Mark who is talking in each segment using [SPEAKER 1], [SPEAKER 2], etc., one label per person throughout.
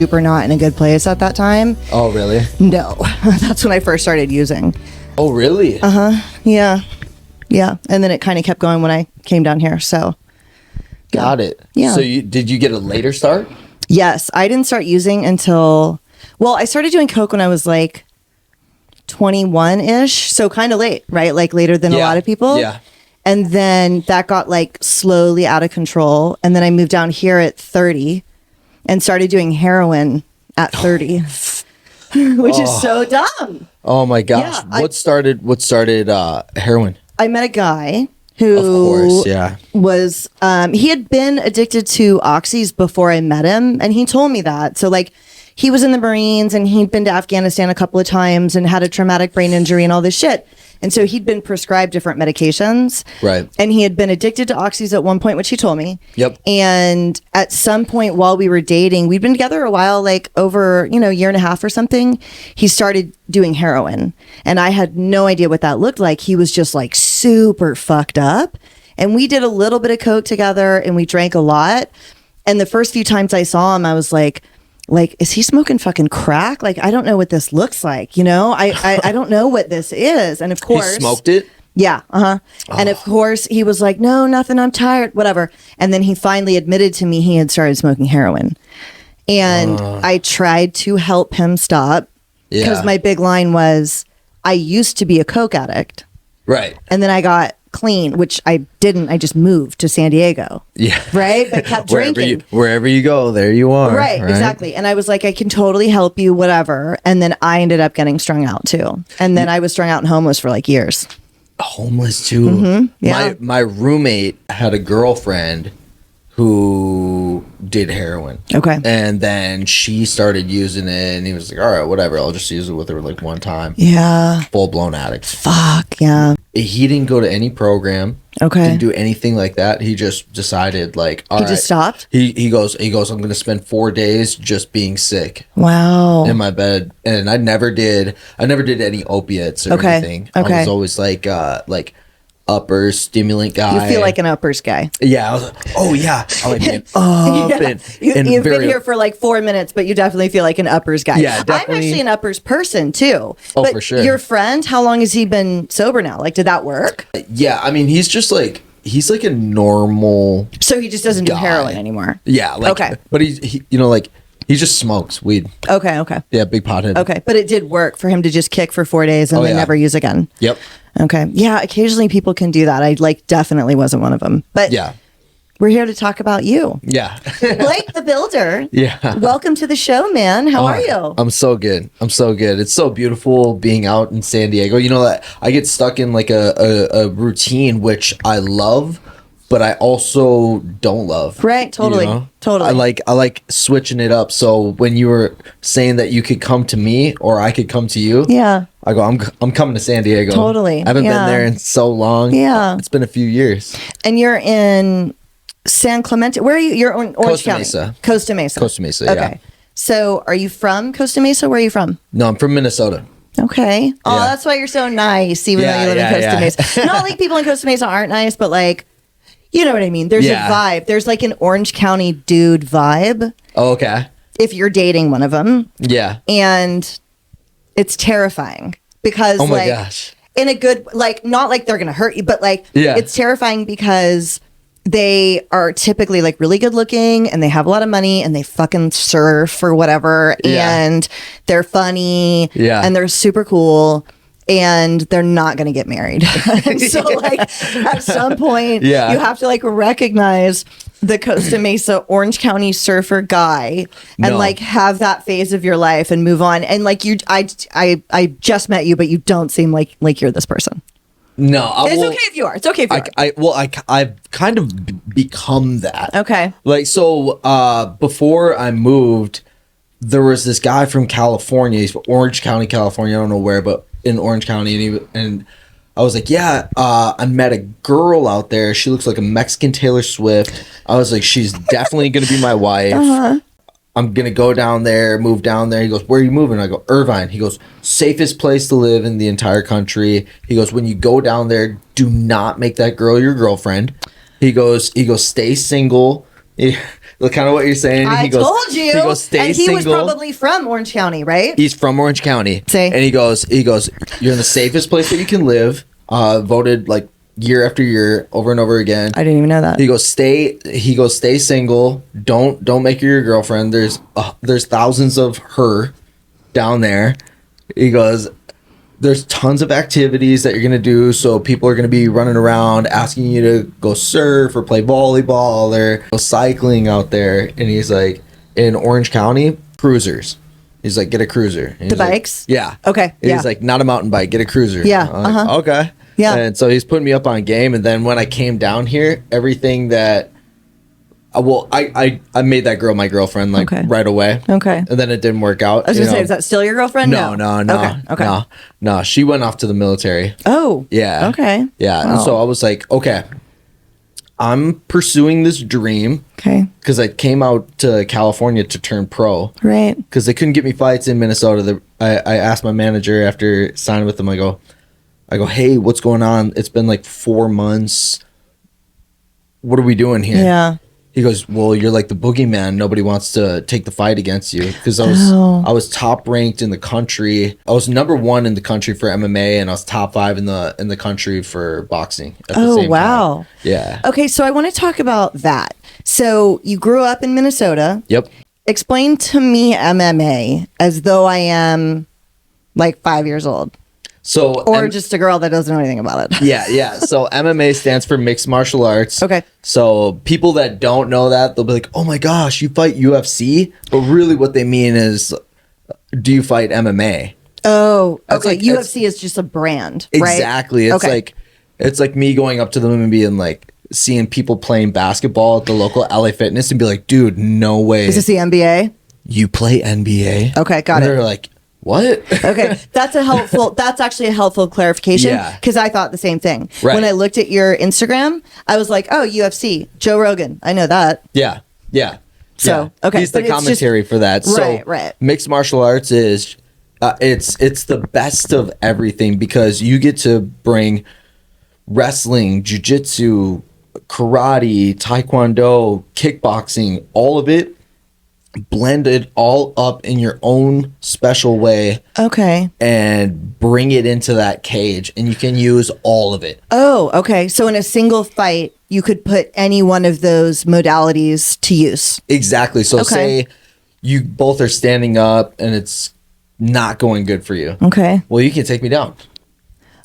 [SPEAKER 1] super not in a good place at that time.
[SPEAKER 2] Oh, really?
[SPEAKER 1] No, that's when I first started using.
[SPEAKER 2] Oh, really?
[SPEAKER 1] Yeah. And then it kind of kept going when I came down here. So.
[SPEAKER 2] Got it.
[SPEAKER 1] Yeah.
[SPEAKER 2] So did you get a later start?
[SPEAKER 1] Yes. I didn't start using until, well, I started doing coke when I was like 21-ish. So kind of late, right? Like later than a lot of people.
[SPEAKER 2] Yeah.
[SPEAKER 1] And then that got like slowly out of control. And then I moved down here at 30 and started doing heroin at 30, which is so dumb.
[SPEAKER 2] Oh my gosh.
[SPEAKER 1] Yeah,
[SPEAKER 2] What started heroin?
[SPEAKER 1] I met a guy who
[SPEAKER 2] Of course, yeah.
[SPEAKER 1] was, he had been addicted to oxys before I met him. And he told me that. So like he was in the Marines and he'd been to Afghanistan a couple of times and had a traumatic brain injury and all this shit. And so he'd been prescribed different medications.
[SPEAKER 2] Right.
[SPEAKER 1] And he had been addicted to oxys at one point, which he told me.
[SPEAKER 2] Yep.
[SPEAKER 1] And at some point while we were dating, we'd been together a while, like over, a year and a half or something. He started doing heroin. And I had no idea what that looked like. He was just like super fucked up. And we did a little bit of coke together and we drank a lot. And the first few times I saw him, I was like, is he smoking fucking crack? Like, I don't know what this looks like, I don't know what this is. And of course,
[SPEAKER 2] He smoked it?
[SPEAKER 1] Yeah. And of course he was like, no, nothing. I'm tired, whatever. And then he finally admitted to me he had started smoking heroin. And I tried to help him stop because my big line was, I used to be a coke addict.
[SPEAKER 2] Right.
[SPEAKER 1] And then I got clean, which I didn't. I just moved to San Diego.
[SPEAKER 2] Yeah.
[SPEAKER 1] Right. But kept drinking.
[SPEAKER 2] Wherever you go, there you are.
[SPEAKER 1] Right. Exactly. And I was like, I can totally help you, whatever. And then I ended up getting strung out too. And then I was strung out and homeless for like years.
[SPEAKER 2] Homeless too.
[SPEAKER 1] Mm-hmm. Yeah.
[SPEAKER 2] My roommate had a girlfriend who did heroin.
[SPEAKER 1] Okay.
[SPEAKER 2] And then she started using it and he was like, all right, whatever. I'll just use it with her like one time.
[SPEAKER 1] Yeah.
[SPEAKER 2] Full blown addict.
[SPEAKER 1] Fuck. Yeah.
[SPEAKER 2] He didn't go to any program.
[SPEAKER 1] Okay.
[SPEAKER 2] Didn't do anything like that. He just decided like, all right.
[SPEAKER 1] He just stopped?
[SPEAKER 2] He goes, I'm going to spend 4 days just being sick.
[SPEAKER 1] Wow.
[SPEAKER 2] In my bed. And I never did any opiates or anything.
[SPEAKER 1] Okay.
[SPEAKER 2] I was always like upper stimulant guy.
[SPEAKER 1] You feel like an uppers guy.
[SPEAKER 2] Yeah. I was like, oh yeah. I like being up
[SPEAKER 1] You've been here for like 4 minutes, but you definitely feel like an uppers guy.
[SPEAKER 2] Yeah, definitely.
[SPEAKER 1] I'm actually an uppers person too.
[SPEAKER 2] Oh,
[SPEAKER 1] but
[SPEAKER 2] for sure.
[SPEAKER 1] Your friend, how long has he been sober now? Like, did that work?
[SPEAKER 2] Yeah. I mean, he's like a normal.
[SPEAKER 1] So he just doesn't do
[SPEAKER 2] guy.
[SPEAKER 1] heroin anymore.
[SPEAKER 2] Yeah. Like,
[SPEAKER 1] okay.
[SPEAKER 2] But he just smokes weed.
[SPEAKER 1] Okay.
[SPEAKER 2] Yeah. Big pothead.
[SPEAKER 1] Okay. But it did work for him to just kick for 4 days and then never use again.
[SPEAKER 2] Yep.
[SPEAKER 1] Okay. Yeah. Occasionally people can do that. I definitely wasn't one of them. But
[SPEAKER 2] yeah.
[SPEAKER 1] We're here to talk about you.
[SPEAKER 2] Yeah.
[SPEAKER 1] Blake the Builder.
[SPEAKER 2] Yeah.
[SPEAKER 1] Welcome to the show, man. How are you?
[SPEAKER 2] I'm so good. It's so beautiful being out in San Diego. That I get stuck in like a routine, which I love, but I also don't love.
[SPEAKER 1] Right. Totally. Totally.
[SPEAKER 2] I like switching it up. So when you were saying that you could come to me or I could come to you.
[SPEAKER 1] Yeah.
[SPEAKER 2] I go, I'm coming to San Diego.
[SPEAKER 1] Totally.
[SPEAKER 2] I haven't been there in so long.
[SPEAKER 1] Yeah.
[SPEAKER 2] It's been a few years.
[SPEAKER 1] And you're in San Clemente. Where are you? You're in Orange County. Costa Mesa.
[SPEAKER 2] Costa Mesa,
[SPEAKER 1] okay.
[SPEAKER 2] Yeah.
[SPEAKER 1] So are you from Costa Mesa? Where are you from?
[SPEAKER 2] No, I'm from Minnesota.
[SPEAKER 1] Okay. Oh,
[SPEAKER 2] Yeah.
[SPEAKER 1] that's why you're so nice, even though you live in Costa Mesa. Not like people in Costa Mesa aren't nice, but like, you know what I mean? There's a vibe. There's like an Orange County dude vibe.
[SPEAKER 2] Oh, okay.
[SPEAKER 1] If you're dating one of them.
[SPEAKER 2] Yeah.
[SPEAKER 1] And it's terrifying because
[SPEAKER 2] oh my gosh.
[SPEAKER 1] In a good, like, not like they're going to hurt you, but like, it's terrifying because they are typically like really good looking and they have a lot of money and they fucking surf or whatever. And they're funny and they're super cool and they're not going to get married. So like at some point you have to like recognize the Costa Mesa Orange County surfer guy and like have that phase of your life and move on. And like I just met you, but you don't seem like you're this person.
[SPEAKER 2] No,
[SPEAKER 1] it's okay if you are. It's okay if you are.
[SPEAKER 2] I've kind of become that.
[SPEAKER 1] Okay.
[SPEAKER 2] Like, so before I moved, there was this guy from California. He's from Orange County, California. I don't know where, but in Orange County. And I was like, I met a girl out there. She looks like a Mexican Taylor Swift. I was like, she's definitely going to be my wife. Uh-huh. I'm going to go down there, move down there. He goes, where are you moving? I go, Irvine. He goes, safest place to live in the entire country. He goes, when you go down there, do not make that girl your girlfriend. He goes, stay single. kind of what you're saying.
[SPEAKER 1] I told you.
[SPEAKER 2] He goes, stay
[SPEAKER 1] and he
[SPEAKER 2] single.
[SPEAKER 1] was probably from Orange County, right?
[SPEAKER 2] He's from Orange County.
[SPEAKER 1] See?
[SPEAKER 2] And he goes, you're in the safest place that you can live. Voted like year after year, over and over again.
[SPEAKER 1] I didn't even know that.
[SPEAKER 2] He goes, stay single. Don't make her your girlfriend. There's thousands of her down there. He goes, there's tons of activities that you're gonna do, so people are gonna be running around asking you to go surf or play volleyball or go cycling out there. And he's like, in Orange County, cruisers. He's like, get a cruiser.
[SPEAKER 1] The bikes?
[SPEAKER 2] Yeah.
[SPEAKER 1] Okay.
[SPEAKER 2] He's like, not a mountain bike, get a cruiser.
[SPEAKER 1] Yeah.
[SPEAKER 2] I'm like, okay.
[SPEAKER 1] Yeah.
[SPEAKER 2] And so he's putting me up on game. And then when I came down here, everything that I made that girl my girlfriend like right away.
[SPEAKER 1] Okay.
[SPEAKER 2] And then it didn't work out.
[SPEAKER 1] I was gonna say, is that still your girlfriend?
[SPEAKER 2] No.
[SPEAKER 1] Okay.
[SPEAKER 2] No. She went off to the military.
[SPEAKER 1] Oh.
[SPEAKER 2] Yeah.
[SPEAKER 1] Okay.
[SPEAKER 2] Yeah.
[SPEAKER 1] Wow.
[SPEAKER 2] And so I was like, okay, I'm pursuing this dream.
[SPEAKER 1] Okay.
[SPEAKER 2] Because I came out to California to turn pro.
[SPEAKER 1] Right.
[SPEAKER 2] Because they couldn't get me fights in Minnesota. I asked my manager after signing with them, I go, hey, what's going on? It's been like 4 months. What are we doing here?
[SPEAKER 1] Yeah.
[SPEAKER 2] He goes, well, you're like the boogeyman. Nobody wants to take the fight against you. Because I was top ranked in the country. I was number 1 in the country for MMA, and I was top 5 in the country for boxing at the same
[SPEAKER 1] wow.
[SPEAKER 2] time. Yeah.
[SPEAKER 1] Okay, so I want to talk about that. So you grew up in Minnesota.
[SPEAKER 2] Yep.
[SPEAKER 1] Explain to me MMA as though I am like 5 years old. Or just a girl that doesn't know anything about it.
[SPEAKER 2] Yeah. So MMA stands for mixed martial arts.
[SPEAKER 1] Okay.
[SPEAKER 2] So people that don't know that, they'll be like, oh my gosh, you fight UFC? But really what they mean is, do you fight MMA?
[SPEAKER 1] Oh, okay. UFC is just a brand, right?
[SPEAKER 2] Exactly. It's like me going up to them and being like, seeing people playing basketball at the local LA Fitness and be like, dude, no way.
[SPEAKER 1] Is this the NBA?
[SPEAKER 2] You play NBA?
[SPEAKER 1] Okay, got it.
[SPEAKER 2] They're like, what?
[SPEAKER 1] Okay, that's actually a helpful clarification, because I thought the same thing.
[SPEAKER 2] Right.
[SPEAKER 1] When I looked at your Instagram, I was like, oh, UFC, Joe Rogan. I know that.
[SPEAKER 2] Yeah.
[SPEAKER 1] So, okay.
[SPEAKER 2] He's the commentary for that.
[SPEAKER 1] Right.
[SPEAKER 2] Mixed martial arts is, it's the best of everything, because you get to bring wrestling, jiu-jitsu, karate, taekwondo, kickboxing, all of it, blended all up in your own special way.
[SPEAKER 1] Okay.
[SPEAKER 2] And bring it into that cage, and you can use all of it.
[SPEAKER 1] Oh, okay. So in a single fight, you could put any one of those modalities to use.
[SPEAKER 2] Exactly. So say you both are standing up and it's not going good for you.
[SPEAKER 1] Okay.
[SPEAKER 2] Well, you can take me down.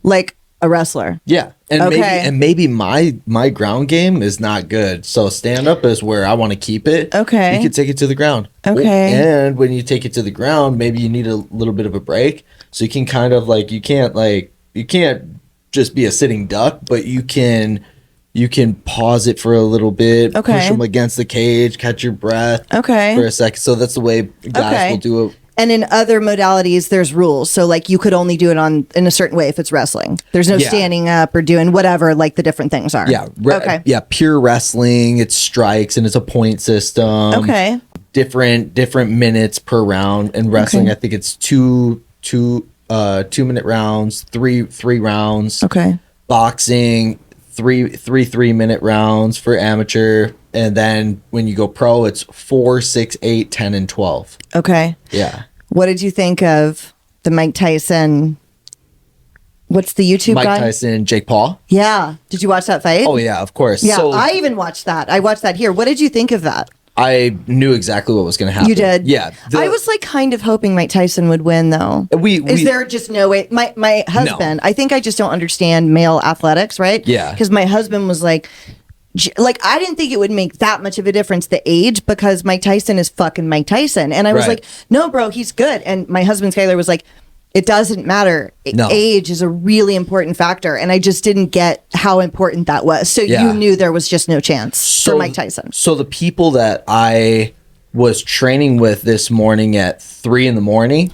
[SPEAKER 1] Like a wrestler.
[SPEAKER 2] Yeah. And maybe my ground game is not good. So stand up is where I want to keep it.
[SPEAKER 1] Okay.
[SPEAKER 2] You can take it to the ground.
[SPEAKER 1] Okay.
[SPEAKER 2] And when you take it to the ground, maybe you need a little bit of a break. So you can kind of you can't just be a sitting duck, but you can pause it for a little bit, push them against the cage, catch your breath for a second. So that's the way guys will do it.
[SPEAKER 1] And in other modalities, there's rules. So like you could only do it in a certain way if it's wrestling. There's no standing up or doing whatever like the different things are.
[SPEAKER 2] Yeah. Yeah. Pure wrestling. It's strikes and it's a point system.
[SPEAKER 1] Okay.
[SPEAKER 2] Different minutes per round. And wrestling, I think it's two 2-minute rounds, three rounds.
[SPEAKER 1] Okay.
[SPEAKER 2] Boxing, three 3-minute rounds for amateur. And then when you go pro, it's 4, 6, 8, 10, and 12.
[SPEAKER 1] Okay.
[SPEAKER 2] Yeah.
[SPEAKER 1] What did you think of the Mike Tyson? What's the YouTube guy?
[SPEAKER 2] Mike Tyson, Jake Paul.
[SPEAKER 1] Yeah. Did you watch that fight?
[SPEAKER 2] Oh, yeah, of course.
[SPEAKER 1] Yeah, so, I even watched that. I watched that here. What did you think of that?
[SPEAKER 2] I knew exactly what was going to happen.
[SPEAKER 1] You did?
[SPEAKER 2] Yeah.
[SPEAKER 1] I was like kind of hoping Mike Tyson would win, though. Is there just no way? My husband, no. I think I just don't understand male athletics, right?
[SPEAKER 2] Yeah.
[SPEAKER 1] Because my husband was like, I didn't think it would make that much of a difference, the age, because Mike Tyson is fucking Mike Tyson. And I was like, no, bro, he's good. And my husband, Skyler, was like, it doesn't matter. No. Age is a really important factor. And I just didn't get how important that was. So you knew there was just no chance for Mike Tyson.
[SPEAKER 2] So the people that I was training with this morning at 3 a.m,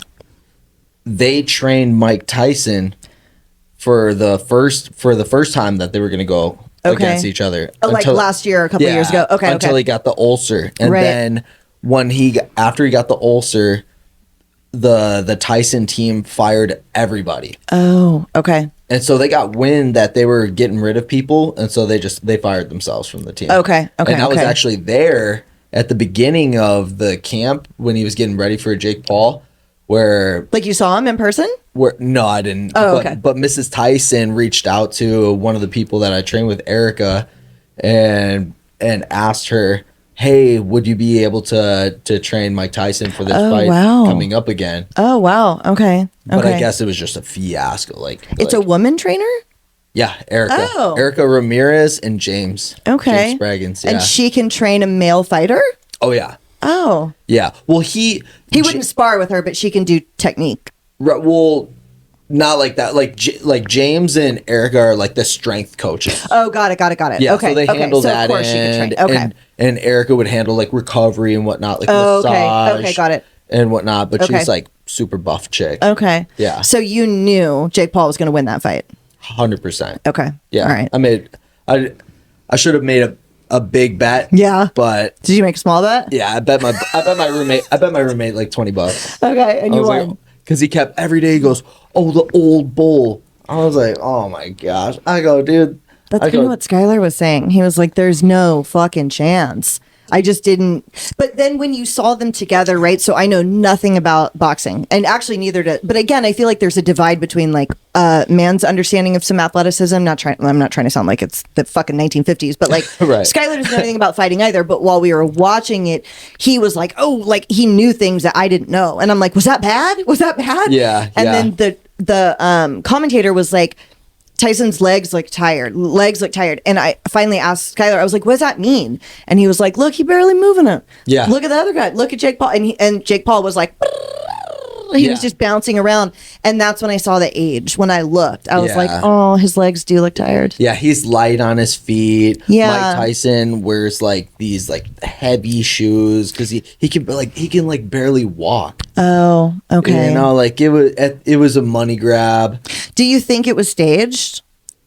[SPEAKER 2] they trained Mike Tyson for the first time that they were going to go against each other.
[SPEAKER 1] Like last year, a couple years ago. Okay.
[SPEAKER 2] Until he got the ulcer. And then after he got the ulcer, the Tyson team fired everybody.
[SPEAKER 1] Oh, okay.
[SPEAKER 2] And so they got wind that they were getting rid of people, and so they fired themselves from the team.
[SPEAKER 1] Okay.
[SPEAKER 2] And I was actually there at the beginning of the camp when he was getting ready for Jake Paul, where
[SPEAKER 1] like you saw him in person.
[SPEAKER 2] No, I didn't.
[SPEAKER 1] Oh, okay.
[SPEAKER 2] But Mrs. Tyson reached out to one of the people that I trained with, Erica, and asked her, hey, would you be able to train Mike Tyson for this fight coming up again? Oh,
[SPEAKER 1] wow. Okay.
[SPEAKER 2] But I guess it was just a fiasco.
[SPEAKER 1] It's a woman trainer?
[SPEAKER 2] Yeah, Erica. Oh. Erica Ramirez and James.
[SPEAKER 1] Okay.
[SPEAKER 2] James Spraggins, yeah.
[SPEAKER 1] And she can train a male fighter?
[SPEAKER 2] Oh, yeah.
[SPEAKER 1] Oh.
[SPEAKER 2] Yeah. Well, he
[SPEAKER 1] wouldn't spar with her, but she can do technique.
[SPEAKER 2] Well, not like that. Like James and Erica are like the strength coaches.
[SPEAKER 1] Oh, got it.
[SPEAKER 2] Yeah,
[SPEAKER 1] okay.
[SPEAKER 2] So they handle that.
[SPEAKER 1] Of course she could train. Okay.
[SPEAKER 2] And Erica would handle like recovery and whatnot, like massage.
[SPEAKER 1] Okay, got it.
[SPEAKER 2] And whatnot. But she's like super buff chick.
[SPEAKER 1] Okay.
[SPEAKER 2] Yeah.
[SPEAKER 1] So you knew Jake Paul was going to win that fight.
[SPEAKER 2] 100%.
[SPEAKER 1] Okay.
[SPEAKER 2] Yeah.
[SPEAKER 1] All right.
[SPEAKER 2] I should have made a big bet.
[SPEAKER 1] Yeah.
[SPEAKER 2] But
[SPEAKER 1] did you make a small bet?
[SPEAKER 2] Yeah, I bet my roommate like $20.
[SPEAKER 1] Okay, and you won.
[SPEAKER 2] Because he kept every day. He goes, "Oh, the old bull." I was like, "Oh my gosh!" I go, "Dude."
[SPEAKER 1] That's kind of what Skylar was saying. He was like, "There's no fucking chance." I just didn't. But then when you saw them together, right? So I know nothing about boxing, and actually neither did. But again, I feel like there's a divide between like man's understanding of some athleticism. I'm not trying to sound like it's the fucking 1950s, but like
[SPEAKER 2] right.
[SPEAKER 1] Skylar doesn't know anything about fighting either. But while we were watching it, he was like, "Oh, like he knew things that I didn't know," and I'm like, "Was that bad? Was that bad?"
[SPEAKER 2] Yeah.
[SPEAKER 1] And then the commentator was like, Tyson's legs look tired. And I finally asked Skylar, I was like, what does that mean? And he was like, look, he barely moving it.
[SPEAKER 2] Yeah.
[SPEAKER 1] Look at the other guy. Look at Jake Paul. And Jake Paul was like, he was just bouncing around. And that's when I saw the age. When I looked, I was like, oh, his legs do look tired.
[SPEAKER 2] Yeah, he's light on his feet.
[SPEAKER 1] Yeah.
[SPEAKER 2] Mike Tyson wears like these like heavy shoes because he can barely walk.
[SPEAKER 1] Oh, okay.
[SPEAKER 2] You know, like it was a money grab.
[SPEAKER 1] Do you think it was staged?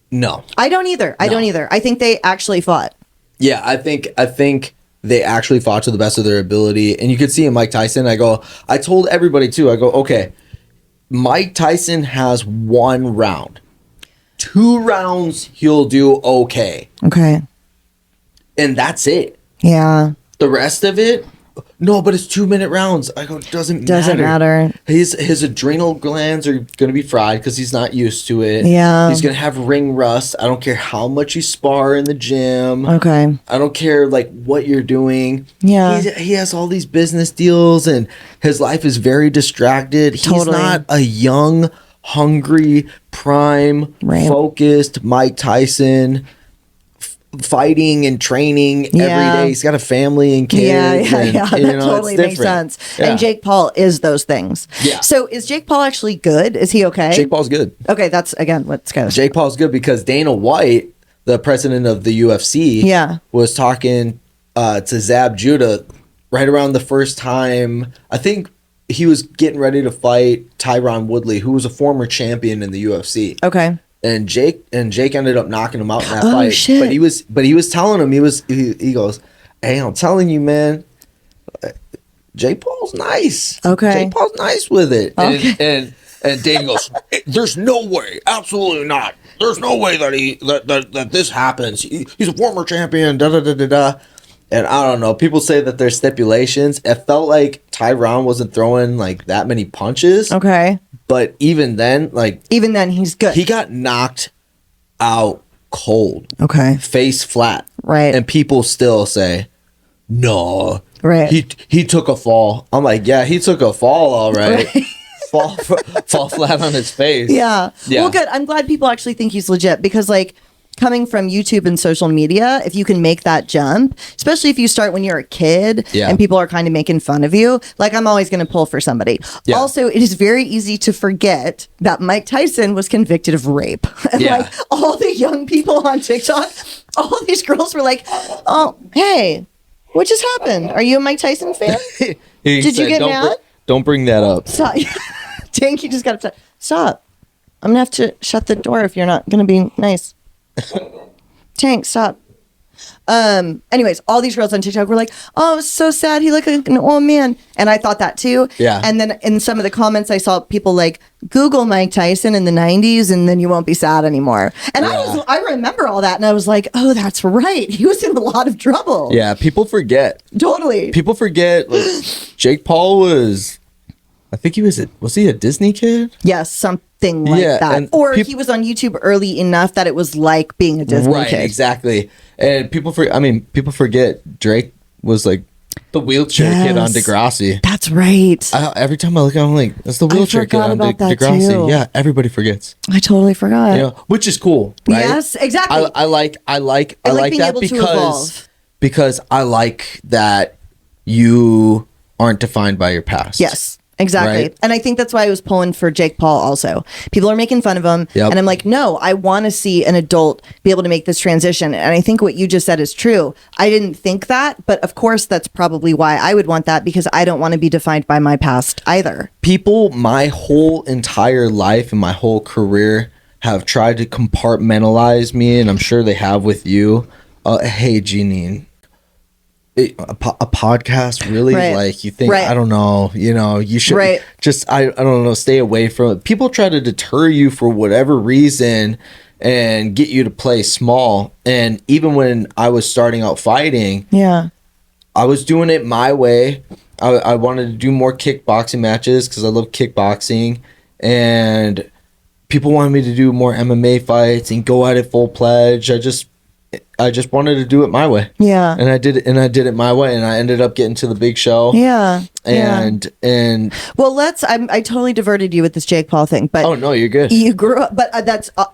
[SPEAKER 2] No.
[SPEAKER 1] I don't either. I think they actually fought.
[SPEAKER 2] Yeah, I think they actually fought to the best of their ability. And you could see in Mike Tyson, I told everybody too, okay, Mike Tyson has 1 round. 2 rounds, he'll do okay.
[SPEAKER 1] Okay.
[SPEAKER 2] And that's it.
[SPEAKER 1] Yeah.
[SPEAKER 2] The rest of it, no, but it's 2-minute rounds. I go, doesn't
[SPEAKER 1] matter.
[SPEAKER 2] His adrenal glands are going to be fried because he's not used to it.
[SPEAKER 1] Yeah.
[SPEAKER 2] He's going to have ring rust. I don't care how much you spar in the gym.
[SPEAKER 1] Okay.
[SPEAKER 2] I don't care like what you're doing.
[SPEAKER 1] Yeah.
[SPEAKER 2] He has all these business deals and his life is very distracted. He's not a young, hungry, prime, focused Mike Tyson fighting and training every day. He's got a family and kids.
[SPEAKER 1] Yeah. That totally makes sense. Yeah. And Jake Paul is those things. Yeah. So is Jake Paul actually good? Is he okay?
[SPEAKER 2] Jake Paul's good.
[SPEAKER 1] Okay, that's again what's kind of
[SPEAKER 2] Jake Paul's good because Dana White, the president of the UFC, was talking to Zab Judah right around the first time. I think he was getting ready to fight Tyron Woodley, who was a former champion in the UFC.
[SPEAKER 1] Okay.
[SPEAKER 2] And Jake ended up knocking him out in that fight.
[SPEAKER 1] Shit.
[SPEAKER 2] But he was telling him he goes, "Hey, I'm telling you, man, Jake Paul's nice.
[SPEAKER 1] Okay,
[SPEAKER 2] Jake Paul's nice with it."
[SPEAKER 1] Okay.
[SPEAKER 2] And Dane goes, "There's no way, absolutely not. There's no way that this happens. He's a former champion." Da da da da da. And I don't know. People say that there's stipulations. It felt like Tyron wasn't throwing like that many punches.
[SPEAKER 1] Okay.
[SPEAKER 2] But even then,
[SPEAKER 1] he's good.
[SPEAKER 2] He got knocked out cold.
[SPEAKER 1] Okay.
[SPEAKER 2] Face flat.
[SPEAKER 1] Right.
[SPEAKER 2] And people still say, no.
[SPEAKER 1] Right.
[SPEAKER 2] He took a fall. I'm like, yeah, he took a fall, all right. Fall flat on his face.
[SPEAKER 1] Yeah. Well, good. I'm glad people actually think he's legit because like coming from YouTube and social media, if you can make that jump, especially if you start when you're a kid and people are kind of making fun of you, like I'm always going to pull for somebody. Yeah. Also, it is very easy to forget that Mike Tyson was convicted of rape. And like all the young people on TikTok, all these girls were like, oh, hey, what just happened? Are you a Mike Tyson fan? Did you get mad?
[SPEAKER 2] Don't bring that up.
[SPEAKER 1] Stop. Tank, you just got to stop. I'm going to have to shut the door if you're not going to be nice. Tank, stop. Anyways, all these girls on TikTok were like, oh, it was so sad. He looked like an old man. And I thought that too.
[SPEAKER 2] Yeah.
[SPEAKER 1] And then in some of the comments, I saw people like, Google Mike Tyson in the 90s and then you won't be sad anymore. And I remember all that. And I was like, oh, that's right. He was in a lot of trouble.
[SPEAKER 2] Yeah. People forget.
[SPEAKER 1] Totally.
[SPEAKER 2] People forget. Like, Jake Paul was, I think was he a Disney kid?
[SPEAKER 1] Yes, something like that. Or he was on YouTube early enough that it was like being a Disney kid.
[SPEAKER 2] Right, exactly. And people forget Drake was like the wheelchair kid on Degrassi.
[SPEAKER 1] That's right.
[SPEAKER 2] Every time I look at him, I'm like, that's the wheelchair kid on Degrassi. Too. Yeah, everybody forgets.
[SPEAKER 1] I totally forgot.
[SPEAKER 2] You know, which is cool, right?
[SPEAKER 1] Yes, exactly.
[SPEAKER 2] I like that because I like that you aren't defined by your past.
[SPEAKER 1] Yes. Exactly.
[SPEAKER 2] Right?
[SPEAKER 1] And I think that's why I was pulling for Jake Paul also. People are making fun of him. Yep. And I'm like, no, I want to see an adult be able to make this transition. And I think what you just said is true. I didn't think that, but of course that's probably why I would want that, because I don't want to be defined by my past either.
[SPEAKER 2] People my whole entire life and my whole career have tried to compartmentalize me, and I'm sure they have with you. Hey, Janine. A podcast, really?
[SPEAKER 1] Right.
[SPEAKER 2] Like, you think, I don't know, you should just, I don't know, stay away from it. People try to deter you for whatever reason and get you to play small. And even when I was starting out fighting, I was doing it my way. I wanted to do more kickboxing matches because I love kickboxing, and people wanted me to do more MMA fights and go at it full pledge. I just wanted to do it my way. Yeah. And I did it my way, and I ended up getting to the big show.
[SPEAKER 1] Yeah.
[SPEAKER 2] And
[SPEAKER 1] well, I totally diverted you with this Jake Paul thing, but
[SPEAKER 2] oh no, you're good.
[SPEAKER 1] You grew up, but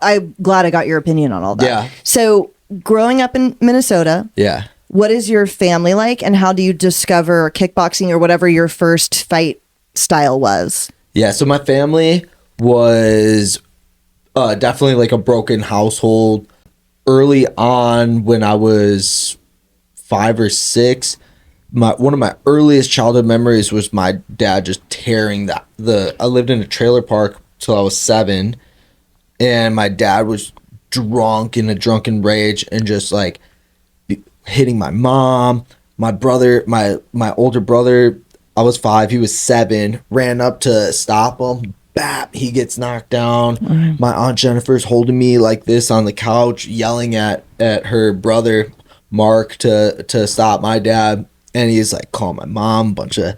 [SPEAKER 1] I'm glad I got your opinion on all that.
[SPEAKER 2] Yeah.
[SPEAKER 1] So growing up in Minnesota.
[SPEAKER 2] Yeah.
[SPEAKER 1] What is your family like, and how do you discover kickboxing or whatever your first fight style was? Yeah.
[SPEAKER 2] So my family was definitely like a broken household. Early on, when I was 5 or 6, one of my earliest childhood memories was my dad just tearing I lived in a trailer park till I was 7, and my dad was drunk in a drunken rage and just like hitting my mom, my brother, my older brother. I was 5, he was 7, ran up to stop him. Bap, he gets knocked down. Mm. My Aunt Jennifer's holding me like this on the couch, yelling at her brother Mark to stop my dad, and he's like calling my mom a bunch of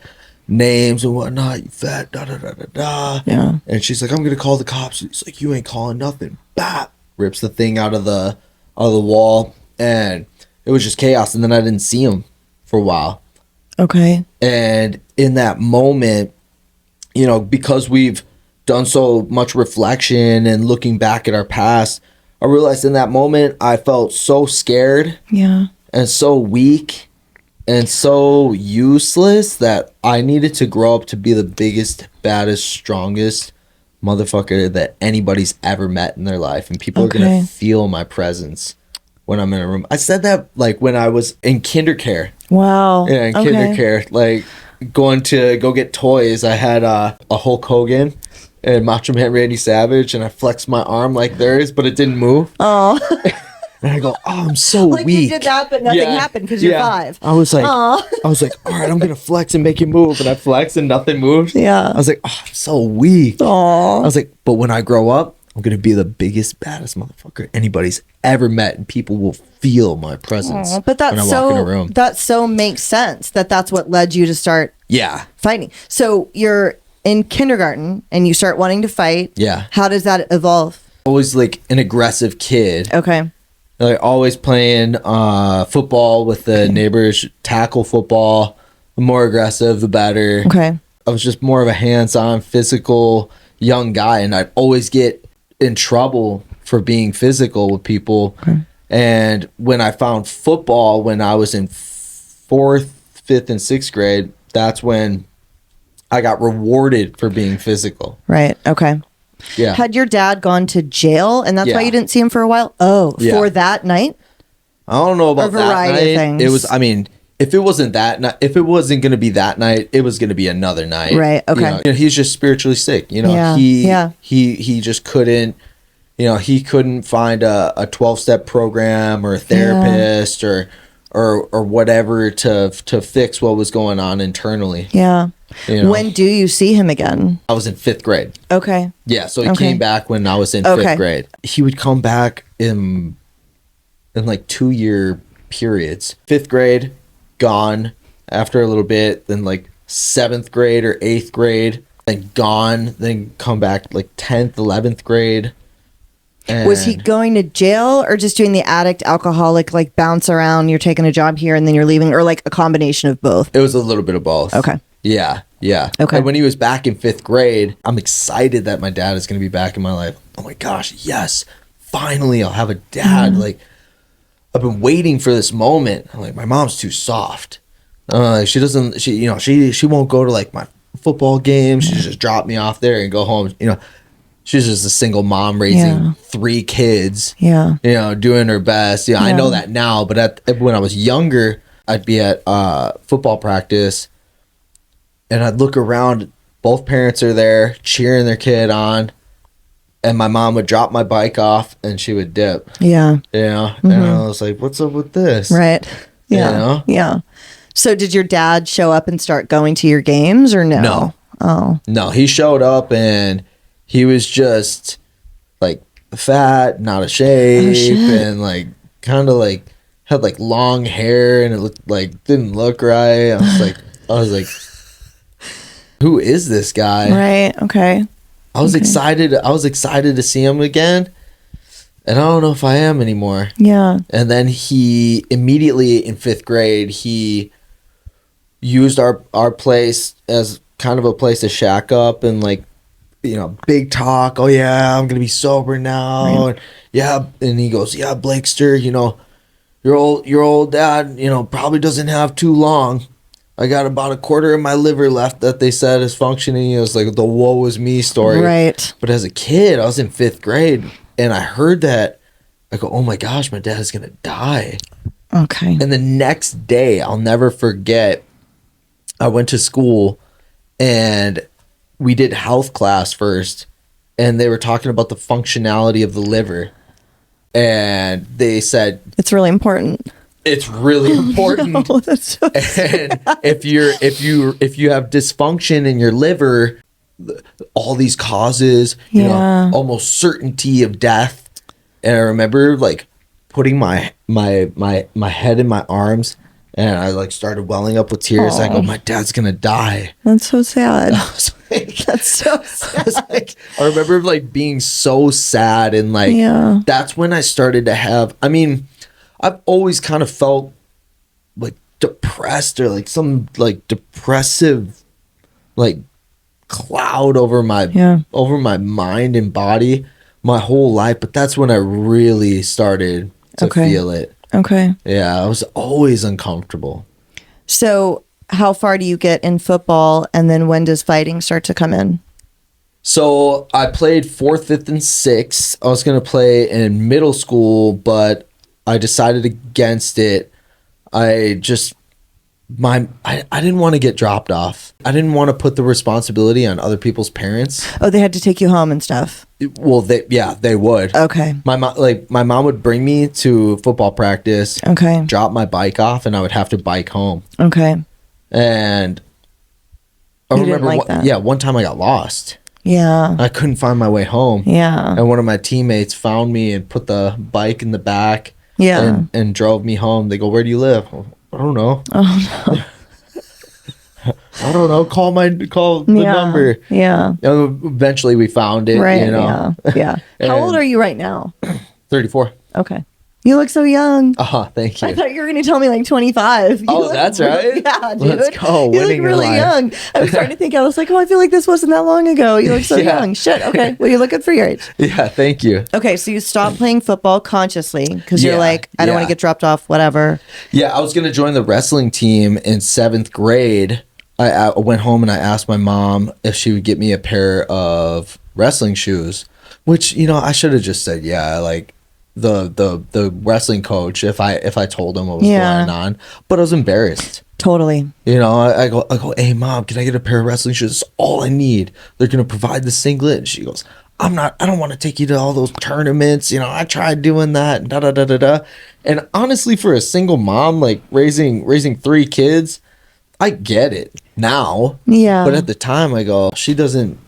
[SPEAKER 2] names and whatnot. You fat da da da da da. Yeah. And she's like, I'm gonna call the cops. He's like, you ain't calling nothing. Bap, rips the thing out of the wall, and it was just chaos. And then I didn't see him for a while. Okay. And in that moment, because we've done so much reflection and looking back at our past, I realized in that moment I felt so scared, and so weak and so useless that I needed to grow up to be the biggest, baddest, strongest motherfucker that anybody's ever met in their life, and people are gonna feel my presence when I'm in a room. I said that like when I was in kindercare. Wow. Yeah, in kindercare, like going to go get toys. I had a Hulk Hogan and Macho Man Randy Savage, and I flexed my arm like theirs, but it didn't move. Oh. And I go, I'm so weak. You did that, but nothing happened because you're 5. I was like, all right, I'm gonna flex and make it move, and I flexed and nothing moved. Yeah. I was like, I'm so weak. Aww. I was like, but when I grow up, I'm gonna be the biggest, baddest motherfucker anybody's ever met, and people will feel my presence. But when I walk in a room.
[SPEAKER 1] That so makes sense. That's what led you to start. Fighting. So you're in kindergarten and you start wanting to fight. Yeah. How does that evolve?
[SPEAKER 2] Always like an aggressive kid. Okay. Like always playing football with the neighbors, tackle football. The more aggressive, the better. Okay. I was just more of a hands-on, physical young guy, and I'd always get in trouble for being physical with people. Okay. And when I found football when I was in 4th, 5th, and 6th grade, that's when I got rewarded for being physical.
[SPEAKER 1] Right. Okay. Yeah. Had your dad gone to jail, and that's why you didn't see him for a while? Oh, for that night?
[SPEAKER 2] I don't know about that night. Of things. It was, I mean, if it wasn't going to be that night, it was going to be another night. Right. Okay. He's just spiritually sick. He just couldn't, he couldn't find a 12-step program or a therapist or or whatever to fix what was going on internally.
[SPEAKER 1] Yeah.
[SPEAKER 2] You know?
[SPEAKER 1] When do you see him again?
[SPEAKER 2] I was in 5th grade.
[SPEAKER 1] Okay.
[SPEAKER 2] Yeah, so he came back when I was in 5th grade. He would come back in like 2-year periods. 5th grade, gone after a little bit, then like 7th grade or 8th grade, then gone, then come back like 10th, 11th grade. And
[SPEAKER 1] was he going to jail or just doing the addict alcoholic, like bounce around, you're taking a job here and then you're leaving, or like a combination of both?
[SPEAKER 2] It was a little bit of both.
[SPEAKER 1] Okay.
[SPEAKER 2] Yeah.
[SPEAKER 1] Okay.
[SPEAKER 2] And when he was back in 5th grade, I'm excited that my dad is going to be back in my life. Oh my gosh, yes. Finally, I'll have a dad.
[SPEAKER 1] Mm-hmm.
[SPEAKER 2] Like, I've been waiting for this moment. I'm like, my mom's too soft. She won't go to like my football games. She just drop me off there and go home. You know, she's just a single mom raising 3 kids.
[SPEAKER 1] Yeah.
[SPEAKER 2] You know, doing her best. Yeah, I know that now, but when I was younger, I'd be at football practice and I'd look around. Both parents are there cheering their kid on, and my mom would drop my bike off and she would dip.
[SPEAKER 1] Yeah.
[SPEAKER 2] You know, and I was like, "What's up with this?"
[SPEAKER 1] Right. Yeah.
[SPEAKER 2] You know?
[SPEAKER 1] Yeah. So did your dad show up and start going to your games or no?
[SPEAKER 2] No.
[SPEAKER 1] Oh.
[SPEAKER 2] No, he showed up and he was just like fat, not a shape, and like kind of like had like long hair and it looked like didn't look right. I was like, who is this guy?
[SPEAKER 1] Right. Okay.
[SPEAKER 2] I was excited to see him again, and I don't know if I am anymore.
[SPEAKER 1] Yeah.
[SPEAKER 2] And then he immediately in 5th grade, he used our place as kind of a place to shack up and like, you know, big talk. Oh yeah, I'm gonna be sober now.
[SPEAKER 1] Right.
[SPEAKER 2] And he goes, yeah, Blakester, you know, your old dad, you know, probably doesn't have too long. I got about a quarter of my liver left that they said is functioning. It was like the woe was me story.
[SPEAKER 1] Right.
[SPEAKER 2] But as a kid, I was in 5th grade and I heard that. I go, oh my gosh, my dad is gonna die.
[SPEAKER 1] Okay.
[SPEAKER 2] And the next day, I'll never forget, I went to school and we did health class first, and they were talking about the functionality of the liver. And they said,
[SPEAKER 1] it's really important.
[SPEAKER 2] it's really important.
[SPEAKER 1] No, that's so
[SPEAKER 2] And if you have dysfunction in your liver, all these causes, you know, almost certainty of death. And I remember like putting my head in my arms, and I like started welling up with tears. I go, my dad's gonna die.
[SPEAKER 1] That's so sad.
[SPEAKER 2] I was like,
[SPEAKER 1] That's so sad.
[SPEAKER 2] I remember like being so sad, and like that's when I started to have. I mean, I've always kind of felt like depressed or like some like depressive like cloud over my mind and body my whole life, but that's when I really started to feel it.
[SPEAKER 1] Okay.
[SPEAKER 2] Yeah, I was always uncomfortable.
[SPEAKER 1] So how far do you get in football, and then when does fighting start to come in?
[SPEAKER 2] So I played 4th, 5th, and 6th. I was going to play in middle school, but I decided against it. I didn't want to get dropped off. I didn't want to put the responsibility on other people's parents.
[SPEAKER 1] Oh, they had to take you home and stuff.
[SPEAKER 2] Well, they would.
[SPEAKER 1] Okay.
[SPEAKER 2] My mom would bring me to football practice.
[SPEAKER 1] Okay.
[SPEAKER 2] Drop my bike off, and I would have to bike home.
[SPEAKER 1] Okay.
[SPEAKER 2] And I remember one time I got lost.
[SPEAKER 1] Yeah.
[SPEAKER 2] I couldn't find my way home.
[SPEAKER 1] Yeah.
[SPEAKER 2] And one of my teammates found me and put the bike in the back.
[SPEAKER 1] Yeah.
[SPEAKER 2] And drove me home. They go, "Where do you live?" I don't know.
[SPEAKER 1] Oh no.
[SPEAKER 2] I don't know. Call the number.
[SPEAKER 1] Yeah.
[SPEAKER 2] And eventually we found it.
[SPEAKER 1] Right.
[SPEAKER 2] You know?
[SPEAKER 1] Yeah. How old are you right now?
[SPEAKER 2] 34.
[SPEAKER 1] Okay. You look so young.
[SPEAKER 2] Thank you.
[SPEAKER 1] I thought you were going to tell me like 25.
[SPEAKER 2] That's right.
[SPEAKER 1] Yeah, dude.
[SPEAKER 2] Let's go.
[SPEAKER 1] You look really young. I was starting to think, I was like, oh, I feel like this wasn't that long ago. You look so young. Shit. Okay. Well, you look good for your age.
[SPEAKER 2] Yeah. Thank you.
[SPEAKER 1] Okay. So you stopped playing football consciously because you're like, I don't want to get dropped off, whatever.
[SPEAKER 2] Yeah. I was going to join the wrestling team in 7th grade. I went home and I asked my mom if she would get me a pair of wrestling shoes, which, you know, I should have just said, like, the wrestling coach if I told him what was going on, but I was embarrassed.
[SPEAKER 1] Totally.
[SPEAKER 2] You know, I go, hey mom, can I get a pair of wrestling shoes? That's all I need. They're gonna provide the singlet. And she goes, I don't want to take you to all those tournaments. You know, I tried doing that. Da da da da da. And honestly, for a single mom, like raising 3 kids, I get it now.
[SPEAKER 1] Yeah.
[SPEAKER 2] But at the time, I go, she doesn't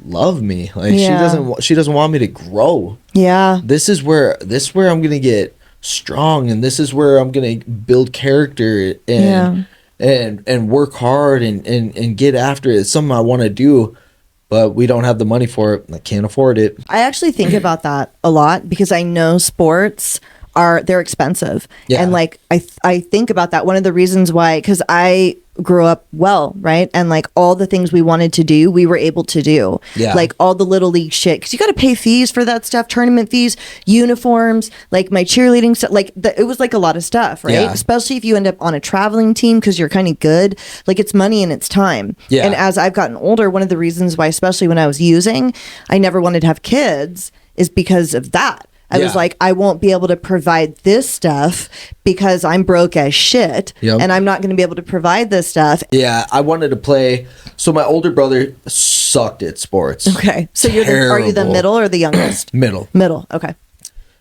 [SPEAKER 2] love me. Like she doesn't want me to grow.
[SPEAKER 1] Yeah.
[SPEAKER 2] This is where I'm gonna get strong, and this is where I'm gonna build character and work hard and get after it. It's something I want to do. But we don't have the money for it. I can't afford it.
[SPEAKER 1] I actually think about that a lot because I know sports they're expensive.
[SPEAKER 2] Yeah.
[SPEAKER 1] And like, I think about that. One of the reasons why, because I grew up well, right? And like all the things we wanted to do, we were able to do.
[SPEAKER 2] Yeah.
[SPEAKER 1] Like all the little league shit. Because you got to pay fees for that stuff, tournament fees, uniforms, like my cheerleading stuff. Like it was like a lot of stuff, right?
[SPEAKER 2] Yeah.
[SPEAKER 1] Especially if you end up on a traveling team because you're kind of good. Like it's money and it's time.
[SPEAKER 2] Yeah.
[SPEAKER 1] And as I've gotten older, one of the reasons why, especially when I was using, I never wanted to have kids is because of that. I was like, I won't be able to provide this stuff because I'm broke as shit.
[SPEAKER 2] Yep.
[SPEAKER 1] And I'm not going to be able to provide this stuff.
[SPEAKER 2] Yeah, I wanted to play. So my older brother sucked at sports.
[SPEAKER 1] Okay. So are you the middle or the youngest?
[SPEAKER 2] Middle.
[SPEAKER 1] Middle. Okay.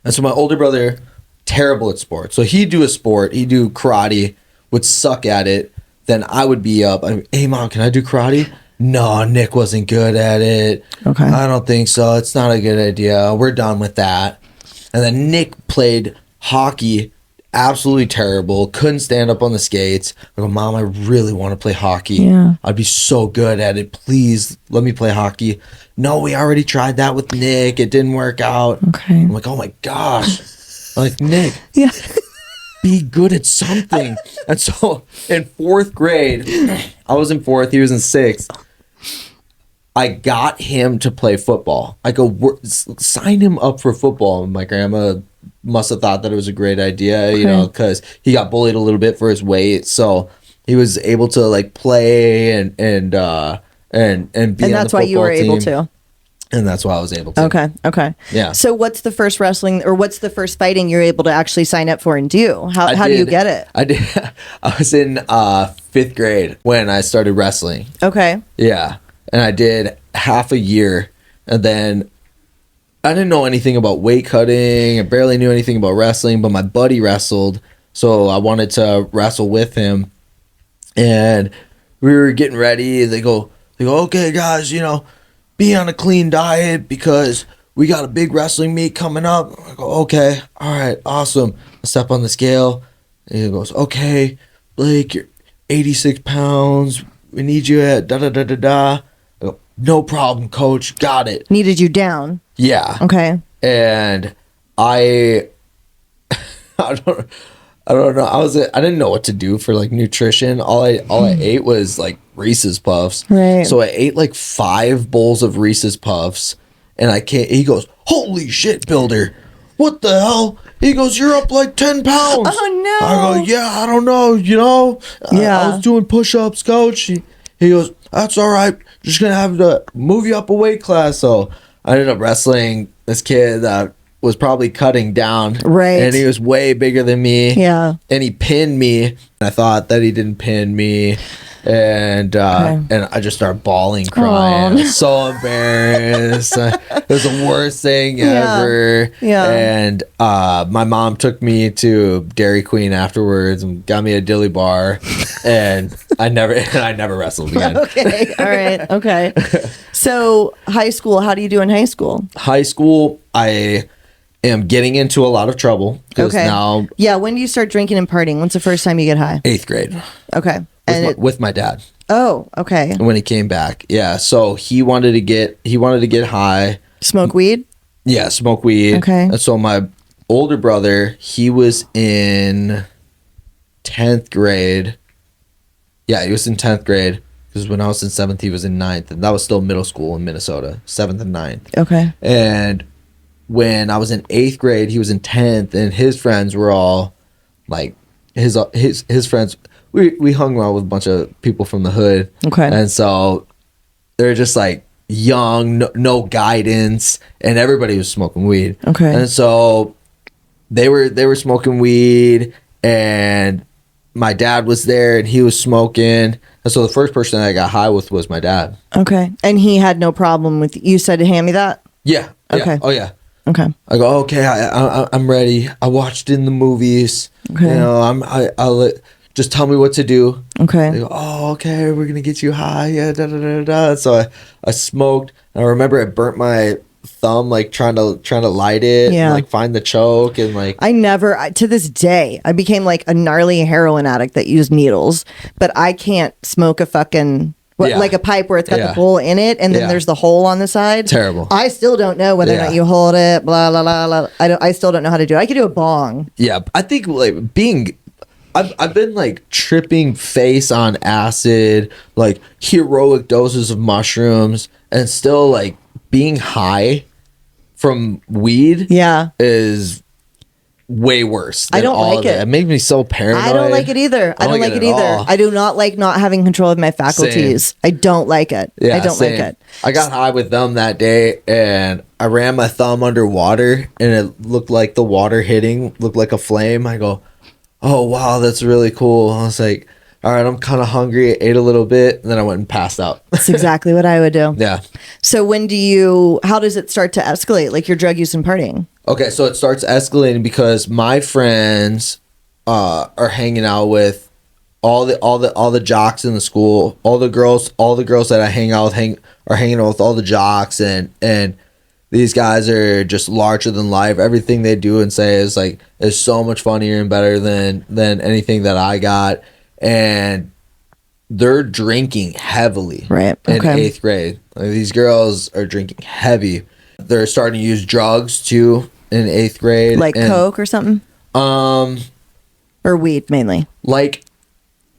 [SPEAKER 2] And so my older brother, terrible at sports. So he'd do a sport. He'd do karate, would suck at it. Then I would be up. Hey, Mom, can I do karate? No, Nick wasn't good at it.
[SPEAKER 1] Okay.
[SPEAKER 2] I don't think so. It's not a good idea. We're done with that. And then Nick played hockey, absolutely terrible. Couldn't stand up on the skates. I go, Mom, I really want to play hockey.
[SPEAKER 1] Yeah.
[SPEAKER 2] I'd be so good at it. Please let me play hockey. No, we already tried that with Nick. It didn't work out.
[SPEAKER 1] Okay.
[SPEAKER 2] I'm like, oh my gosh. I'm like, Nick,
[SPEAKER 1] Yeah.
[SPEAKER 2] be good at something. And so in 4th grade, I was in 4th, he was in 6th. I got him to play football. I go, sign him up for football. And my grandma must have thought that it was a great idea, you know, because he got bullied a little bit for his weight. So he was able to like play and be on the football team.
[SPEAKER 1] And that's why you were able to.
[SPEAKER 2] And that's why I was able to.
[SPEAKER 1] Okay.
[SPEAKER 2] Yeah.
[SPEAKER 1] So what's the first wrestling or what's the first fighting you're able to actually sign up for and do? How do you get it?
[SPEAKER 2] I did. I was in 5th grade when I started wrestling.
[SPEAKER 1] Okay.
[SPEAKER 2] Yeah. And I did half a year, and then I didn't know anything about weight cutting. I barely knew anything about wrestling, but my buddy wrestled, so I wanted to wrestle with him. And we were getting ready. They go, okay, guys, you know, be on a clean diet because we got a big wrestling meet coming up. I go, okay, all right, awesome. I step on the scale, and he goes, okay, Blake, you're 86 pounds. We need you at da-da-da-da-da. I go, no problem, coach. Got it.
[SPEAKER 1] Needed you down.
[SPEAKER 2] Yeah.
[SPEAKER 1] Okay.
[SPEAKER 2] And I don't know. I didn't know what to do for like nutrition. All I ate was like Reese's Puffs.
[SPEAKER 1] Right.
[SPEAKER 2] So I ate like 5 bowls of Reese's Puffs, and he goes, holy shit, Bilder. What the hell? He goes, you're up like 10 pounds.
[SPEAKER 1] Oh, no.
[SPEAKER 2] I go, yeah, I don't know, you know.
[SPEAKER 1] Yeah.
[SPEAKER 2] I was doing push-ups, coach. He goes, that's all right. Just going to have to move you up a weight class. So I ended up wrestling this kid that was probably cutting down.
[SPEAKER 1] Right.
[SPEAKER 2] And he was way bigger than me.
[SPEAKER 1] Yeah.
[SPEAKER 2] And he pinned me. And I thought that he didn't pin me. And I just started bawling, crying. I was so embarrassed. It was the worst thing ever.
[SPEAKER 1] Yeah.
[SPEAKER 2] And my mom took me to Dairy Queen afterwards and got me a dilly bar. And I never wrestled again.
[SPEAKER 1] Okay. All right. Okay. So high school, how do you do in high school?
[SPEAKER 2] High school, I am getting into a lot of trouble.
[SPEAKER 1] Okay.
[SPEAKER 2] Now,
[SPEAKER 1] yeah. When do you start drinking and partying? When's the first time you get high?
[SPEAKER 2] 8th grade.
[SPEAKER 1] Okay.
[SPEAKER 2] With my dad.
[SPEAKER 1] Oh, okay.
[SPEAKER 2] When he came back. Yeah. So he wanted to get high.
[SPEAKER 1] Smoke weed?
[SPEAKER 2] Yeah, smoke weed.
[SPEAKER 1] Okay.
[SPEAKER 2] And so my older brother, he was in 10th grade. Yeah, he was in 10th grade. Because when I was in 7th, he was in 9th. And that was still middle school in Minnesota. 7th and 9th.
[SPEAKER 1] Okay.
[SPEAKER 2] And when I was in 8th grade, he was in 10th. And his friends were all like, his friends... We hung around with a bunch of people from the hood.
[SPEAKER 1] Okay.
[SPEAKER 2] And so they're just like young, no guidance, and everybody was smoking weed.
[SPEAKER 1] Okay.
[SPEAKER 2] And so they were smoking weed, and my dad was there and he was smoking. And so the first person that I got high with was my dad.
[SPEAKER 1] Okay. And he had no problem with you said to hand me that?
[SPEAKER 2] Yeah.
[SPEAKER 1] Okay.
[SPEAKER 2] Yeah. Oh yeah.
[SPEAKER 1] Okay.
[SPEAKER 2] I go, okay, I'm ready. I watched in the movies.
[SPEAKER 1] Okay.
[SPEAKER 2] You know, I'll just tell me what to do.
[SPEAKER 1] Okay.
[SPEAKER 2] They go, oh, okay, we're gonna get you high. Yeah, da da da da. So I smoked. And I remember I burnt my thumb like trying to light it.
[SPEAKER 1] Yeah.
[SPEAKER 2] And, like find the choke and like.
[SPEAKER 1] To this day, I became like a gnarly heroin addict that used needles, but I can't smoke a fucking. Like a pipe where it's got the bowl in it and then there's the hole on the side.
[SPEAKER 2] Terrible.
[SPEAKER 1] I still don't know whether or not you hold it, blah, blah, blah, blah. I still don't know how to do it. I could do a bong.
[SPEAKER 2] Yeah, I think like I've been like tripping face on acid, like heroic doses of mushrooms, and still like being high from weed is way worse than
[SPEAKER 1] I don't
[SPEAKER 2] all
[SPEAKER 1] like
[SPEAKER 2] of
[SPEAKER 1] it.
[SPEAKER 2] It made me so paranoid.
[SPEAKER 1] I don't like it either. I don't like it either.
[SPEAKER 2] all.
[SPEAKER 1] I do not like not having control of my faculties.
[SPEAKER 2] Same.
[SPEAKER 1] I don't like it.
[SPEAKER 2] Yeah,
[SPEAKER 1] I don't
[SPEAKER 2] same.
[SPEAKER 1] like it.
[SPEAKER 2] I got high with them that day and I ran my thumb underwater and it looked like the water looked like a flame. I go, oh wow, that's really cool. I was like, all right, I'm kind of hungry. I ate a little bit and then I went and passed out.
[SPEAKER 1] That's exactly what I would do.
[SPEAKER 2] Yeah.
[SPEAKER 1] So how does it start to escalate? Like your drug use and partying?
[SPEAKER 2] Okay, so it starts escalating because my friends are hanging out with all the jocks in the school. All the girls that I hang out with are hanging out with all the jocks, and these guys are just larger than life. Everything they do and say is so much funnier and better than anything that I got, and they're drinking heavily.
[SPEAKER 1] Right.
[SPEAKER 2] In
[SPEAKER 1] Okay.
[SPEAKER 2] 8th grade, like, these girls are drinking heavy. They're starting to use drugs too in 8th grade,
[SPEAKER 1] Like coke or something, or weed mainly.
[SPEAKER 2] like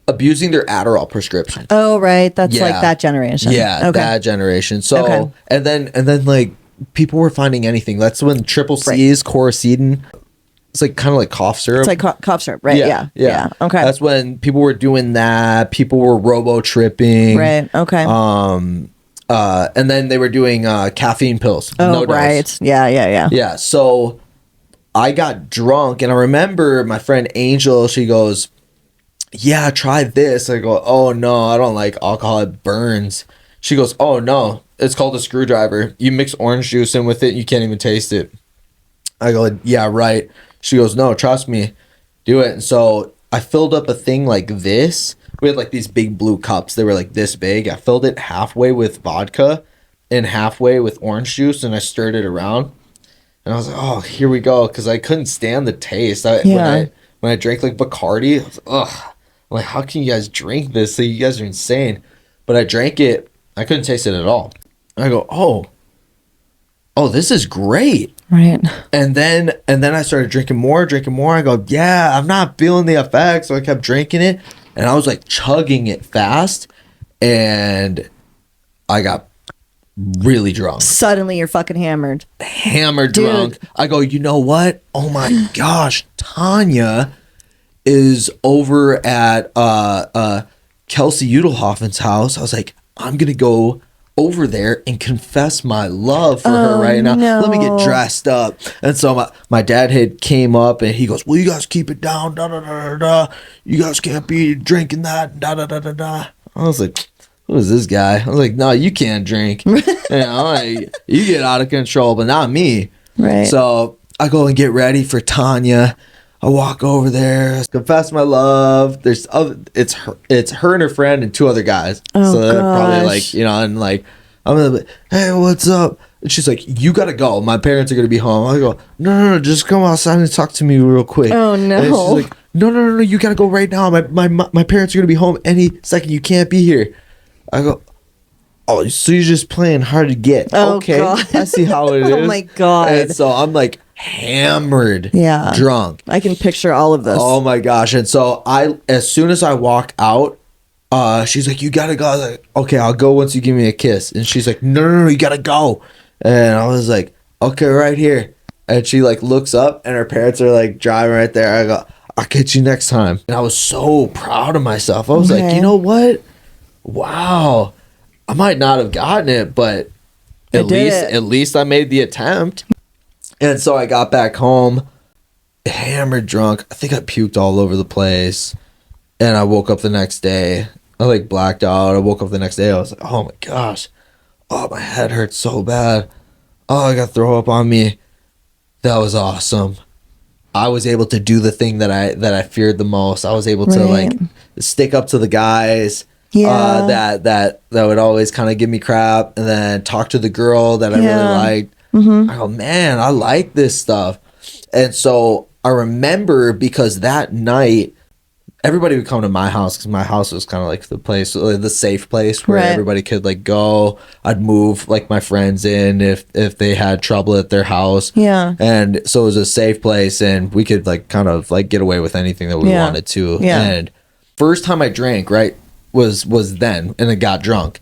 [SPEAKER 2] abusing their Adderall prescription.
[SPEAKER 1] Oh, right. That's like that generation.
[SPEAKER 2] Yeah,
[SPEAKER 1] Okay.
[SPEAKER 2] that generation. So and then like people were finding anything. That's when triple C's, Coricidin. It's like kind of like cough syrup.
[SPEAKER 1] It's like cough syrup, right? Yeah. Okay.
[SPEAKER 2] That's when people were doing that. People were robo tripping.
[SPEAKER 1] Right. Okay.
[SPEAKER 2] And then they were doing caffeine pills.
[SPEAKER 1] Oh,
[SPEAKER 2] No dose.
[SPEAKER 1] right. Yeah.
[SPEAKER 2] Yeah. So I got drunk, and I remember my friend Angel. She goes, "Yeah, try this." I go, "Oh no, I don't like alcohol. It burns." She goes, "Oh no, it's called a screwdriver. You mix orange juice in with it, you can't even taste it." I go, "Yeah, right." She goes, "No, trust me, do it." And so I filled up a thing like this. We had like these big blue cups. They were like this big. I filled it halfway with vodka and halfway with orange juice, and I stirred it around. And I was like, "Oh, here we go," because I couldn't stand the taste. When I drank like Bacardi, I was like, ugh. I'm like, how can you guys drink this? Like, you guys are insane. But I drank it. I couldn't taste it at all. I go, oh, this is great.
[SPEAKER 1] Right.
[SPEAKER 2] And then I started drinking more. I go, yeah, I'm not feeling the effects. So I kept drinking it. And I was like chugging it fast. And I got really drunk.
[SPEAKER 1] Suddenly you're fucking hammered.
[SPEAKER 2] Drunk. I go, you know what? Oh my gosh. Tanya is over at Kelsey Udelhoffen's house. I was like, I'm going to go over there and confess my love for her right now.
[SPEAKER 1] No.
[SPEAKER 2] Let me get dressed up. And so my dad had came up and he goes, well, you guys keep it down. Da, da, da, da, da. You guys can't be drinking that. Da, da, da, da, da. I was like, who is this guy? I was like, no, you can't drink. You get out of control, but not me.
[SPEAKER 1] Right.
[SPEAKER 2] So I go and get ready for Tanya. I walk over there, confess my love. It's her and her friend and two other guys.
[SPEAKER 1] Oh,
[SPEAKER 2] so they're probably
[SPEAKER 1] gosh.
[SPEAKER 2] like, and like, I'm gonna be, hey, what's up? And she's like, you gotta go. My parents are gonna be home. I go, no, just come outside and talk to me real quick.
[SPEAKER 1] Oh, no.
[SPEAKER 2] And she's like, no, you gotta go right now. My parents are gonna be home any second. You can't be here. I go, oh, so you're just playing hard to get.
[SPEAKER 1] Oh,
[SPEAKER 2] okay,
[SPEAKER 1] God.
[SPEAKER 2] I see how it is.
[SPEAKER 1] Oh, my God.
[SPEAKER 2] And so I'm like hammered, drunk.
[SPEAKER 1] I can picture all of this.
[SPEAKER 2] Oh my gosh. And so as soon as I walk out, she's like, you gotta go. I was like, okay, I'll go once you give me a kiss. And she's like, no, you gotta go. And I was like, okay, right here. And she like looks up and her parents are like driving right there. I go, I'll catch you next time. And I was so proud of myself. I was like, you know what? Wow. I might not have gotten it, but at least I made the attempt. And so I got back home, hammered drunk. I think I puked all over the place. And I woke up the next day. I like blacked out. I woke up the next day. I was like, oh my gosh. Oh, my head hurts so bad. oh, I got to throw up on me. That was awesome. I was able to do the thing that I feared the most. I was able to like stick up to the guys that would always kind of give me crap, and then talk to the girl that I really liked. I go, man, I like this stuff. And so I remember, because that night everybody would come to my house, because my house was kind of like the place, the safe place where everybody could like go. I'd move like my friends in if they had trouble at their house. Yeah. And so it was a safe place, and we could like kind of like get away with anything that we wanted to. Yeah. And first time I drank, was then, and I got drunk.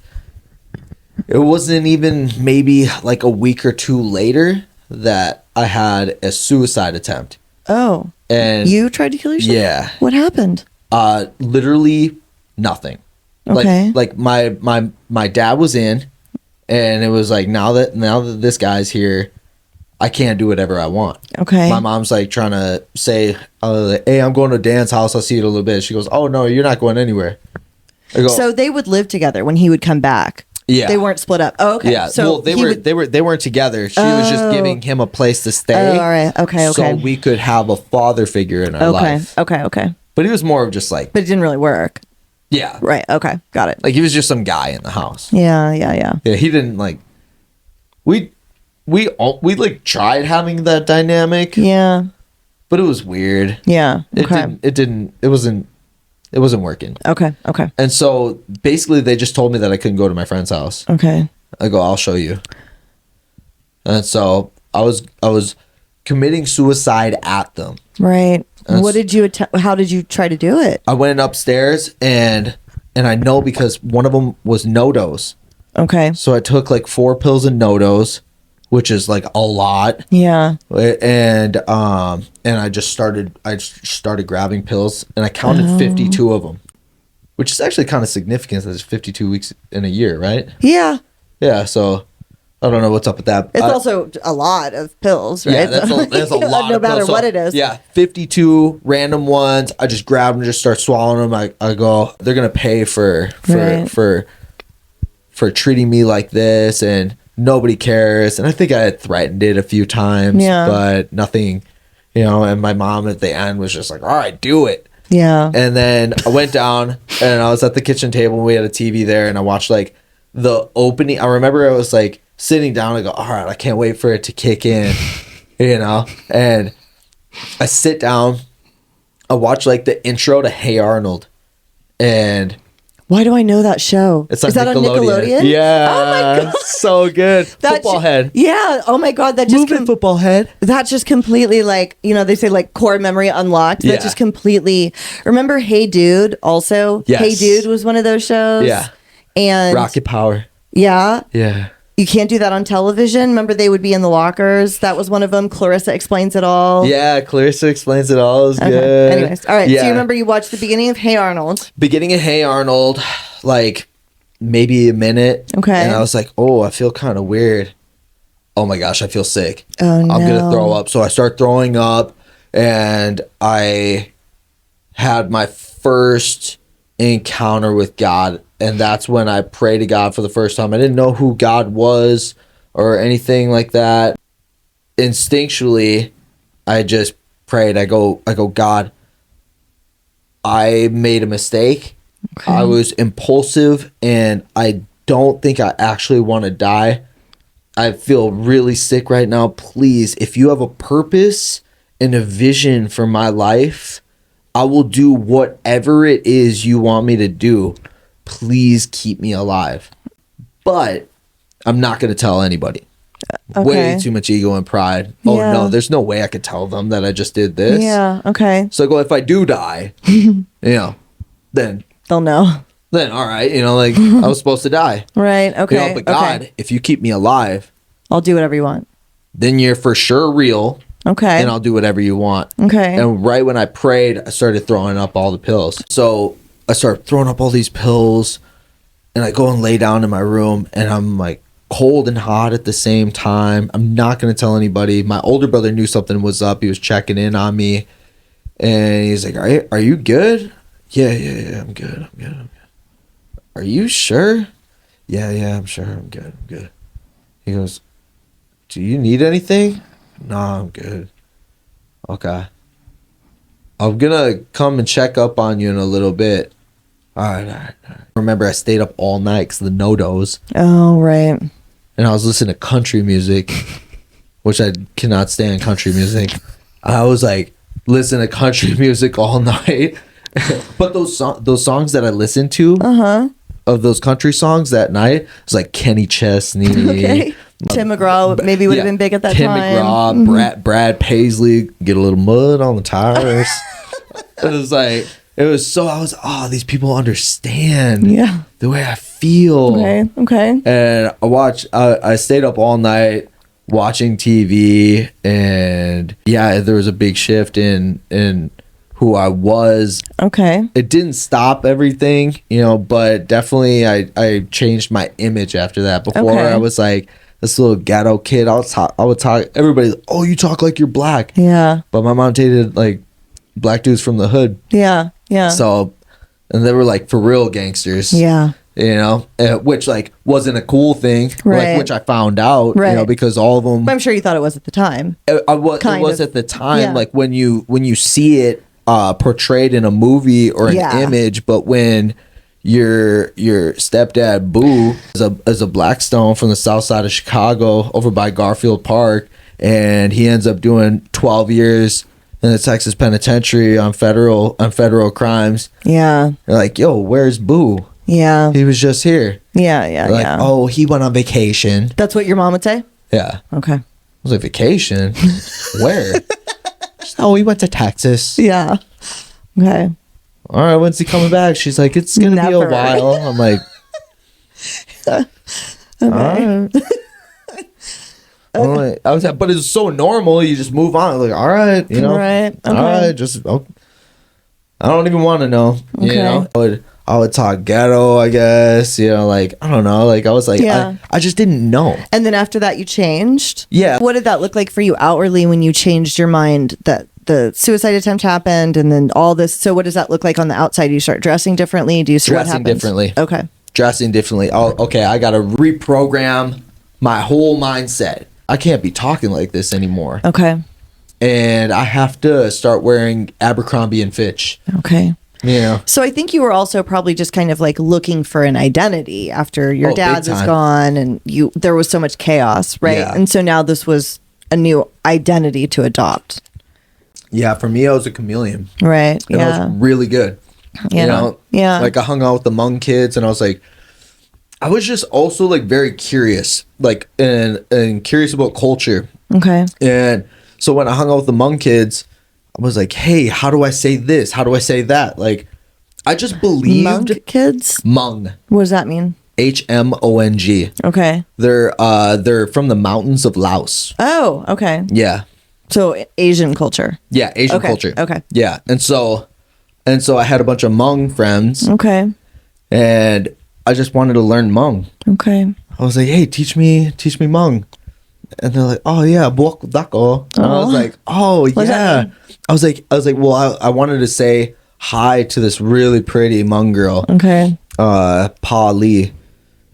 [SPEAKER 2] It wasn't even maybe like a week or two later that I had a suicide attempt. Oh. And you tried to kill yourself? Yeah. What happened? Literally nothing. Okay. Like my dad was in, and it was like, now that this guy's here, I can't do whatever I want. Okay. My mom's like trying to say, hey, I'm going to Dan's house. I'll see you in a little bit. She goes, oh no, you're not going anywhere. I go, so they would live together when he would come back. Yeah. They weren't split up. Oh, okay. Yeah. So well, they weren't together. She was just giving him a place to stay. Oh, all right. Okay. So we could have a father figure in our life. Okay. But he was more of just like. But it didn't really work. Yeah. Right. Okay. Got it. Like he was just some guy in the house. Yeah. Yeah. He didn't like. We like tried having that dynamic. Yeah. But it was weird. Yeah. Okay. It wasn't working. Okay. And so basically they just told me that I couldn't go to my friend's house. Okay. I go, I'll show you. And so I was committing suicide at them. Right. What did you how did you try to do it? I went upstairs, and I know because one of them was no-dose. Okay. So I took like 4 pills of no-dose, which is like a lot. Yeah. And I just started grabbing pills, and I counted 52 of them, which is actually kind of significant. There's 52 weeks in a year, right? Yeah. Yeah. So I don't know what's up with that. It's also a lot of pills, right? Yeah, that's a lot. No matter what it is. Yeah, 52 random ones. I just grab them, just start swallowing them. I go, they're gonna pay for treating me like this, and nobody cares. And I think I had threatened it a few times, but nothing, and my mom at the end was just like, all right, do it. Yeah. And then I went down, and I was at the kitchen table, and we had a TV there, and I watched like the opening. I remember I was like sitting down, I go, all right, I can't wait for it to kick in, and I sit down, I watch like the intro to Hey Arnold, and why do I know that show? Is that on Nickelodeon? Yeah. Oh my god, so good. Football head. Yeah. Oh my god, that just football head. That just completely like they say like core memory unlocked. Yeah. That just completely. Remember Hey Dude? Also, yes. Hey Dude was one of those shows. Yeah. And Rocket Power. Yeah. Yeah. You can't do that on television. Remember, they would be in the lockers. That was one of them. Clarissa Explains It All. Yeah, Clarissa Explains It All is good. Anyways, all right. Yeah. So you remember you watched the beginning of Hey Arnold. Beginning of Hey Arnold, like maybe a minute. Okay. And I was like, oh, I feel kind of weird. Oh my gosh, I feel sick. Oh no. I'm going to throw up. So I start throwing up, and I had my first encounter with God. And that's when I prayed to God for the first time. I didn't know who God was or anything like that. Instinctually, I just prayed. I go, God, I made a mistake. Okay. I was impulsive, and I don't think I actually want to die. I feel really sick right now. Please, if you have a purpose and a vision for my life, I will do whatever it is you want me to do. Please keep me alive. But I'm not going to tell anybody. Okay. Way too much ego and pride. Yeah. Oh no, there's no way I could tell them that I just did this. Yeah, okay. So I go, if I do die, then they'll know. Then all right, like I was supposed to die. Right, okay. But God, if you keep me alive, I'll do whatever you want. Then you're for sure real. Okay. And I'll do whatever you want. Okay. And right when I prayed, I started throwing up all the pills. So I start throwing up all these pills, and I go and lay down in my room, and I'm like cold and hot at the same time. I'm not going to tell anybody. My older brother knew something was up. He was checking in on me, and he's like, are you good? Yeah, I'm good. Are you sure? Yeah, I'm sure. I'm good. He goes, do you need anything? No, I'm good. Okay. I'm gonna come and check up on you in a little bit. All right. Remember, I stayed up all night because the no-dos.
[SPEAKER 1] Oh, right.
[SPEAKER 2] And I was listening to country music, which I cannot stand country music. I was like, listening to country music all night. But those songs that I listened to, of those country songs that night, it's like Kenny Chesney. Okay.
[SPEAKER 1] Tim McGraw maybe would have been big at that
[SPEAKER 2] Tim
[SPEAKER 1] time.
[SPEAKER 2] Tim McGraw, Brad Paisley, get a little mud on the tires. These people understand the way I feel.
[SPEAKER 1] Okay.
[SPEAKER 2] And I stayed up all night watching TV, and there was a big shift in who I was.
[SPEAKER 1] Okay.
[SPEAKER 2] It didn't stop everything, but definitely I changed my image after that. Before I was like this little ghetto kid. I would talk, everybody, oh, you talk like you're black.
[SPEAKER 1] Yeah.
[SPEAKER 2] But my mom dated like black dudes from the hood.
[SPEAKER 1] Yeah.
[SPEAKER 2] So, and they were like for real gangsters.
[SPEAKER 1] Yeah.
[SPEAKER 2] Which like wasn't a cool thing,
[SPEAKER 1] right.
[SPEAKER 2] Which I found out, because all of them.
[SPEAKER 1] I'm sure you thought it was at the time.
[SPEAKER 2] It was at the time, like when you see it portrayed in a movie or an image, but when your stepdad Boo is a Blackstone from the south side of Chicago over by Garfield Park, and he ends up doing 12 years in the Texas penitentiary on federal crimes. Yeah. They're like, yo, where's Boo? Yeah. He was just here. Yeah. Oh, he went on vacation.
[SPEAKER 1] That's what your mom would say?
[SPEAKER 2] Yeah.
[SPEAKER 1] Okay.
[SPEAKER 2] I was like, vacation? Where? Oh, he went to Texas.
[SPEAKER 1] Yeah. Okay.
[SPEAKER 2] All right, when's he coming back? She's like, it's going to be a while. I'm like, okay. All right. But it's so normal. You just move on. Like, all right,
[SPEAKER 1] Right. Okay.
[SPEAKER 2] All right, I don't even want to know. Okay. I would talk ghetto, I guess. Like, I don't know. Like, I was like, I just didn't know.
[SPEAKER 1] And then after that, you changed?
[SPEAKER 2] Yeah.
[SPEAKER 1] What did that look like for you outwardly when you changed your mind that the suicide attempt happened and then all this? So what does that look like on the outside? You start dressing differently? Do you see what happens?
[SPEAKER 2] Dressing differently.
[SPEAKER 1] Okay.
[SPEAKER 2] Dressing differently. Oh, okay. I got to reprogram my whole mindset. I can't be talking like this anymore.
[SPEAKER 1] Okay.
[SPEAKER 2] And I have to start wearing Abercrombie and Fitch.
[SPEAKER 1] Okay.
[SPEAKER 2] Yeah.
[SPEAKER 1] So I think you were also probably just kind of like looking for an identity after your dad was gone and there was so much chaos, right? Yeah. And so now this was a new identity to adopt.
[SPEAKER 2] Yeah, for me, I was a chameleon.
[SPEAKER 1] Right.
[SPEAKER 2] And I was really good. Yeah. Like I hung out with the Hmong kids, and I was like, I was just also like very curious, like and curious about culture. Okay. And so when I hung out with the Hmong kids, I was like, hey, how do I say this? How do I say that? Like, I just believed.
[SPEAKER 1] Hmong kids?
[SPEAKER 2] Hmong.
[SPEAKER 1] What does that mean?
[SPEAKER 2] HMONG.
[SPEAKER 1] Okay.
[SPEAKER 2] They're from the mountains of Laos.
[SPEAKER 1] Oh, okay.
[SPEAKER 2] Yeah.
[SPEAKER 1] So Asian culture.
[SPEAKER 2] Yeah, Asian culture.
[SPEAKER 1] Okay.
[SPEAKER 2] Yeah. And so I had a bunch of Hmong friends. Okay. And I just wanted to learn Hmong. Okay. I was like, hey, teach me Hmong. And they're like, oh yeah, buok dako. And I was like, oh yeah. I was like, well, I wanted to say hi to this really pretty Hmong girl. Okay. Pa Lee.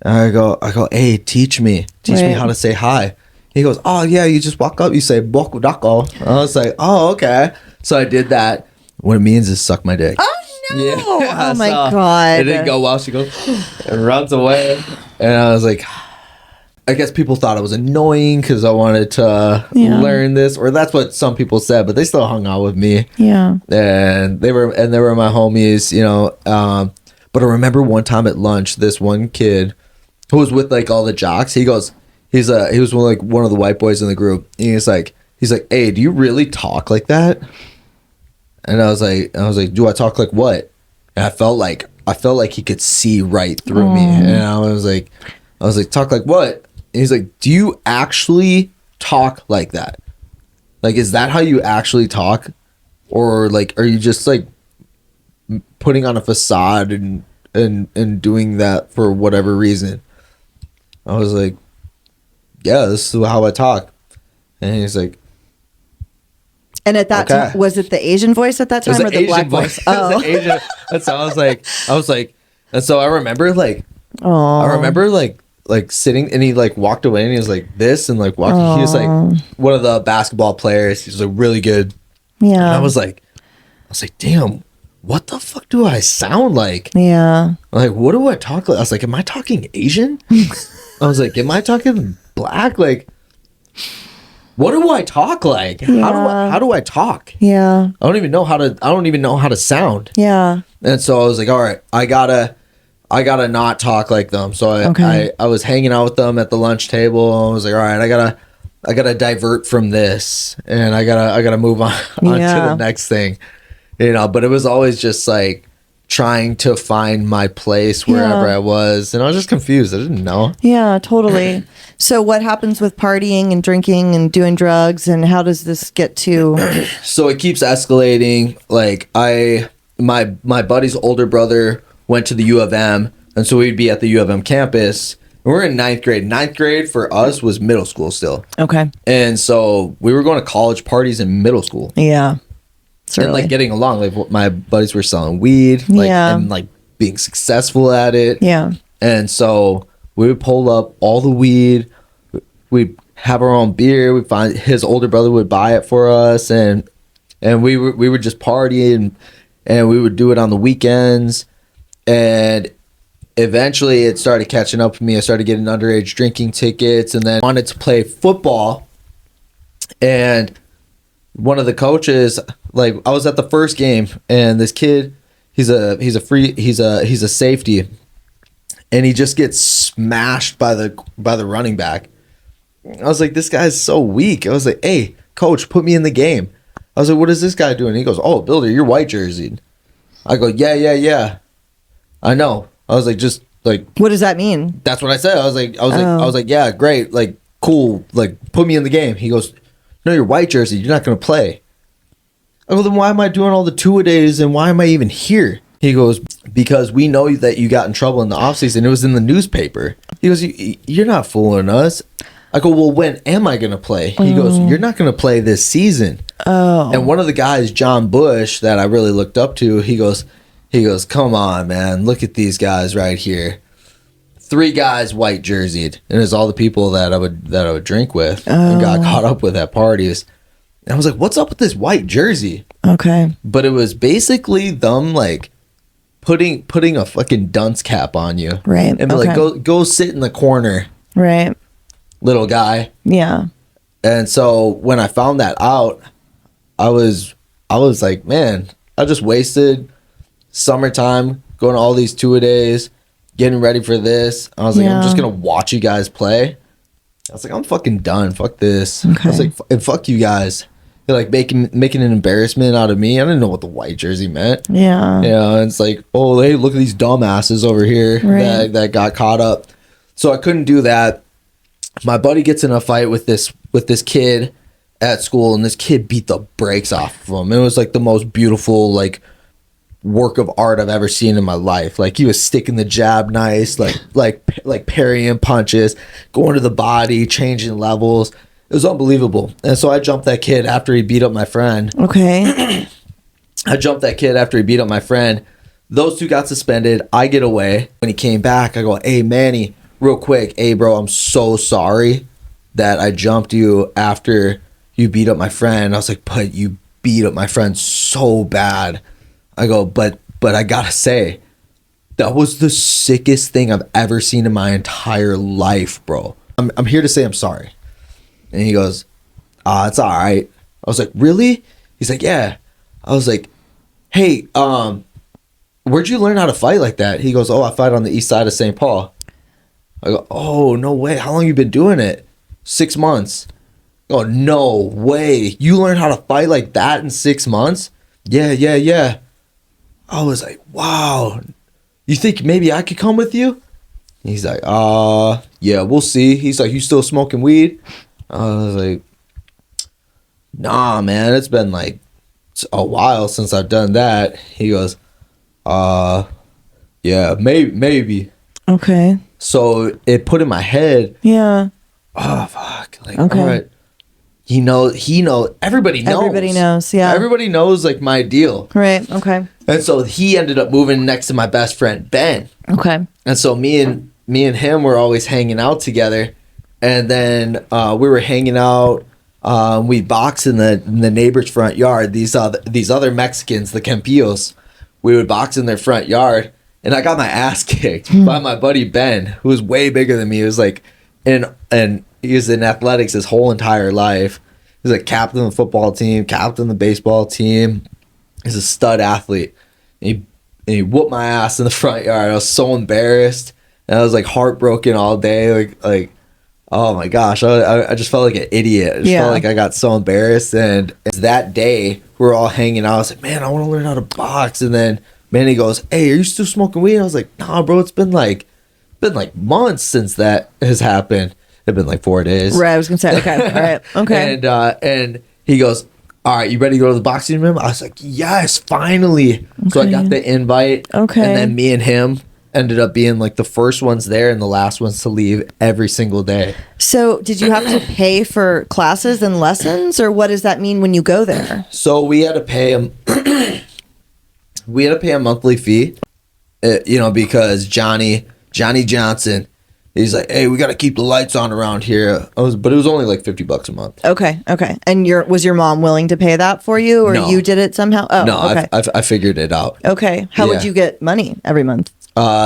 [SPEAKER 2] And I go, hey, teach me how to say hi. He goes, oh yeah, you just walk up, you say buok dako. And I was like, oh okay. So I did that. What it means is suck my dick.
[SPEAKER 1] Oh no! Yeah. Oh my
[SPEAKER 2] It
[SPEAKER 1] god!
[SPEAKER 2] didn't go well. She goes and runs away, and I was like, I guess people thought it was annoying because I wanted to learn this, or that's what some people said. But they still hung out with me. Yeah, and they were my homies, But I remember one time at lunch, this one kid who was with like all the jocks. He was one of the white boys in the group. And he's like, hey, do you really talk like that? And I was like, do I talk like what? And I felt like he could see right through me. And I was like, talk like what? And he's like, do you actually talk like that? Like, is that how you actually talk? Or like, are you just like putting on a facade and doing that for whatever reason? I was like, yeah, this is how I talk. And he's like,
[SPEAKER 1] and at that time, was it the Asian voice at that time or the Asian black voice? Oh,
[SPEAKER 2] Asian. And so I was like, and so I remember like like sitting, and he like walked away, and he was like this, and like walking. He was like one of the basketball players. He was like really good.
[SPEAKER 1] Yeah.
[SPEAKER 2] And I was like, damn, what the fuck do I sound like?
[SPEAKER 1] Yeah.
[SPEAKER 2] Like, what do I talk like? I was like, am I talking Asian? I was like, am I talking black? Like, what do I talk like?
[SPEAKER 1] Yeah.
[SPEAKER 2] How do I talk?
[SPEAKER 1] Yeah.
[SPEAKER 2] I don't even know how to sound.
[SPEAKER 1] Yeah.
[SPEAKER 2] And so I was like, all right, I gotta not talk like them. So I was hanging out with them at the lunch table. I was like, all right, I gotta divert from this, and I gotta move on to the next thing, you know. But it was always just like trying to find my place wherever I was, and I was just confused. I didn't know. Yeah,
[SPEAKER 1] totally. So what happens with partying and drinking and doing drugs, and how does this get to?
[SPEAKER 2] So it keeps escalating. Like my buddy's older brother went to the U of M, and so we'd be at the U of M campus. And we're in ninth grade. Ninth grade for us was middle school still.
[SPEAKER 1] Okay.
[SPEAKER 2] And so we were going to college parties in middle school.
[SPEAKER 1] Yeah.
[SPEAKER 2] And like getting along. Like my buddies were selling weed, like and like being successful at it.
[SPEAKER 1] Yeah.
[SPEAKER 2] And so we would pull up all the weed. We'd have our own beer. We'd find his older brother would buy it for us, and we would just party, and we would do it on the weekends. And eventually it started catching up with me. I started getting underage drinking tickets, and then wanted to play football. And one of the coaches, like, I was at the first game, and this kid, he's a safety, and he just gets smashed by the running back. I was like, this guy's so weak. I was like, hey, coach, put me in the game. I was like, what is this guy doing? He goes, oh, Bilder, you're white jerseyed. I go, yeah. I know. I was like, just like,
[SPEAKER 1] what does that mean?
[SPEAKER 2] That's what I said. I was like, yeah, great, like, cool, like, put me in the game. He goes, no, you're white jersey. You're not gonna play. I go, then why am I doing all the two-a-days, and why am I even here? He goes, because we know that you got in trouble in the offseason. It was in the newspaper. He goes, you're not fooling us. I go, well, when am I gonna play? He goes, you're not gonna play this season.
[SPEAKER 1] Oh.
[SPEAKER 2] And one of the guys, John Bush, that I really looked up to, he goes, come on, man, look at these guys right here. 3 guys white jerseyed, and it's all the people that I would drink with and got caught up with at parties. And I was like, what's up with this white jersey?
[SPEAKER 1] Okay.
[SPEAKER 2] But it was basically them like putting a fucking dunce cap on you.
[SPEAKER 1] Right.
[SPEAKER 2] And be like, go sit in the corner.
[SPEAKER 1] Right.
[SPEAKER 2] Little guy.
[SPEAKER 1] Yeah.
[SPEAKER 2] And so when I found that out, I was like, man, I just wasted summertime going to all these two-a-days, getting ready for this. I was like, I'm just gonna watch you guys play. I was like, I'm fucking done. Fuck this.
[SPEAKER 1] Okay.
[SPEAKER 2] I was like, and fuck you guys. They're like making an embarrassment out of me. I didn't know what the white jersey meant.
[SPEAKER 1] Yeah.
[SPEAKER 2] You know, and it's like, oh, hey, look at these dumbasses over here that got caught up. So I couldn't do that. My buddy gets in a fight with this kid at school, and this kid beat the brakes off of him. It was like the most beautiful, like, work of art I've ever seen in my life. Like, he was sticking the jab nice, like parrying punches, going to the body, changing levels. It was unbelievable. And so I jumped that kid after he beat up my friend.
[SPEAKER 1] Okay.
[SPEAKER 2] I jumped that kid after he beat up my friend. Those 2 got suspended. I get away. When he came back, I go, hey, Manny, real quick. Hey, bro, I'm so sorry that I jumped you after you beat up my friend. I was like, but you beat up my friend so bad. I go, but I gotta say, that was the sickest thing I've ever seen in my entire life, bro. I'm here to say I'm sorry. And he goes, it's all right. I was like, really? He's like, yeah. I was like, hey, where'd you learn how to fight like that? He goes, I fight on the east side of St. Paul. I go, oh, no way. How long you been doing it? 6 months. Oh, no way. You learned how to fight like that in 6 months? Yeah. I was like, wow. You think maybe I could come with you? He's like, yeah, we'll see. He's like, you still smoking weed? I was like, nah, man, it's been like a while since I've done that. He goes, yeah, maybe.
[SPEAKER 1] Okay.
[SPEAKER 2] So it put in my head.
[SPEAKER 1] Yeah.
[SPEAKER 2] Oh, fuck. Like,
[SPEAKER 1] okay.
[SPEAKER 2] All right. He knows. Everybody knows.
[SPEAKER 1] Everybody knows, yeah.
[SPEAKER 2] Everybody knows, like, my deal.
[SPEAKER 1] Right, okay.
[SPEAKER 2] And so he ended up moving next to my best friend, Ben.
[SPEAKER 1] Okay.
[SPEAKER 2] And so me and me and him were always hanging out together. And then we were hanging out. We boxed in the neighbor's front yard. These other Mexicans, the Campillos, we would box in their front yard. And I got my ass kicked by my buddy Ben, who was way bigger than me. He was like, and he was in athletics his whole entire life. He was like captain of the football team, captain of the baseball team. He's a stud athlete. And he whooped my ass in the front yard. I was so embarrassed. And I was like heartbroken all day. Like, oh my gosh. I just felt like an idiot. I just felt like I got so embarrassed. And that day, we were all hanging out. I was like, man, I want to learn how to box. And then Manny goes, hey, are you still smoking weed? I was like, nah, bro, it's been like months since that has happened. It's been like 4 days.
[SPEAKER 1] Right, I was gonna say, okay, all right, okay.
[SPEAKER 2] And he goes, all right, you ready to go to the boxing room? I was like, yes, finally. Okay. So I got the invite.
[SPEAKER 1] Okay.
[SPEAKER 2] And then me and him ended up being like the first ones there and the last ones to leave every single day.
[SPEAKER 1] So did you have to pay for classes and lessons, or what does that mean when you go there?
[SPEAKER 2] So we had to pay him. We had to pay a monthly fee, because Johnny Johnson, he's like, hey, we got to keep the lights on around here. But it was only like $50 a month.
[SPEAKER 1] Okay. And was your mom willing to pay that for you, or
[SPEAKER 2] No.
[SPEAKER 1] You did it somehow? Oh,
[SPEAKER 2] no,
[SPEAKER 1] okay.
[SPEAKER 2] I figured it out.
[SPEAKER 1] Okay. How would you get money every month?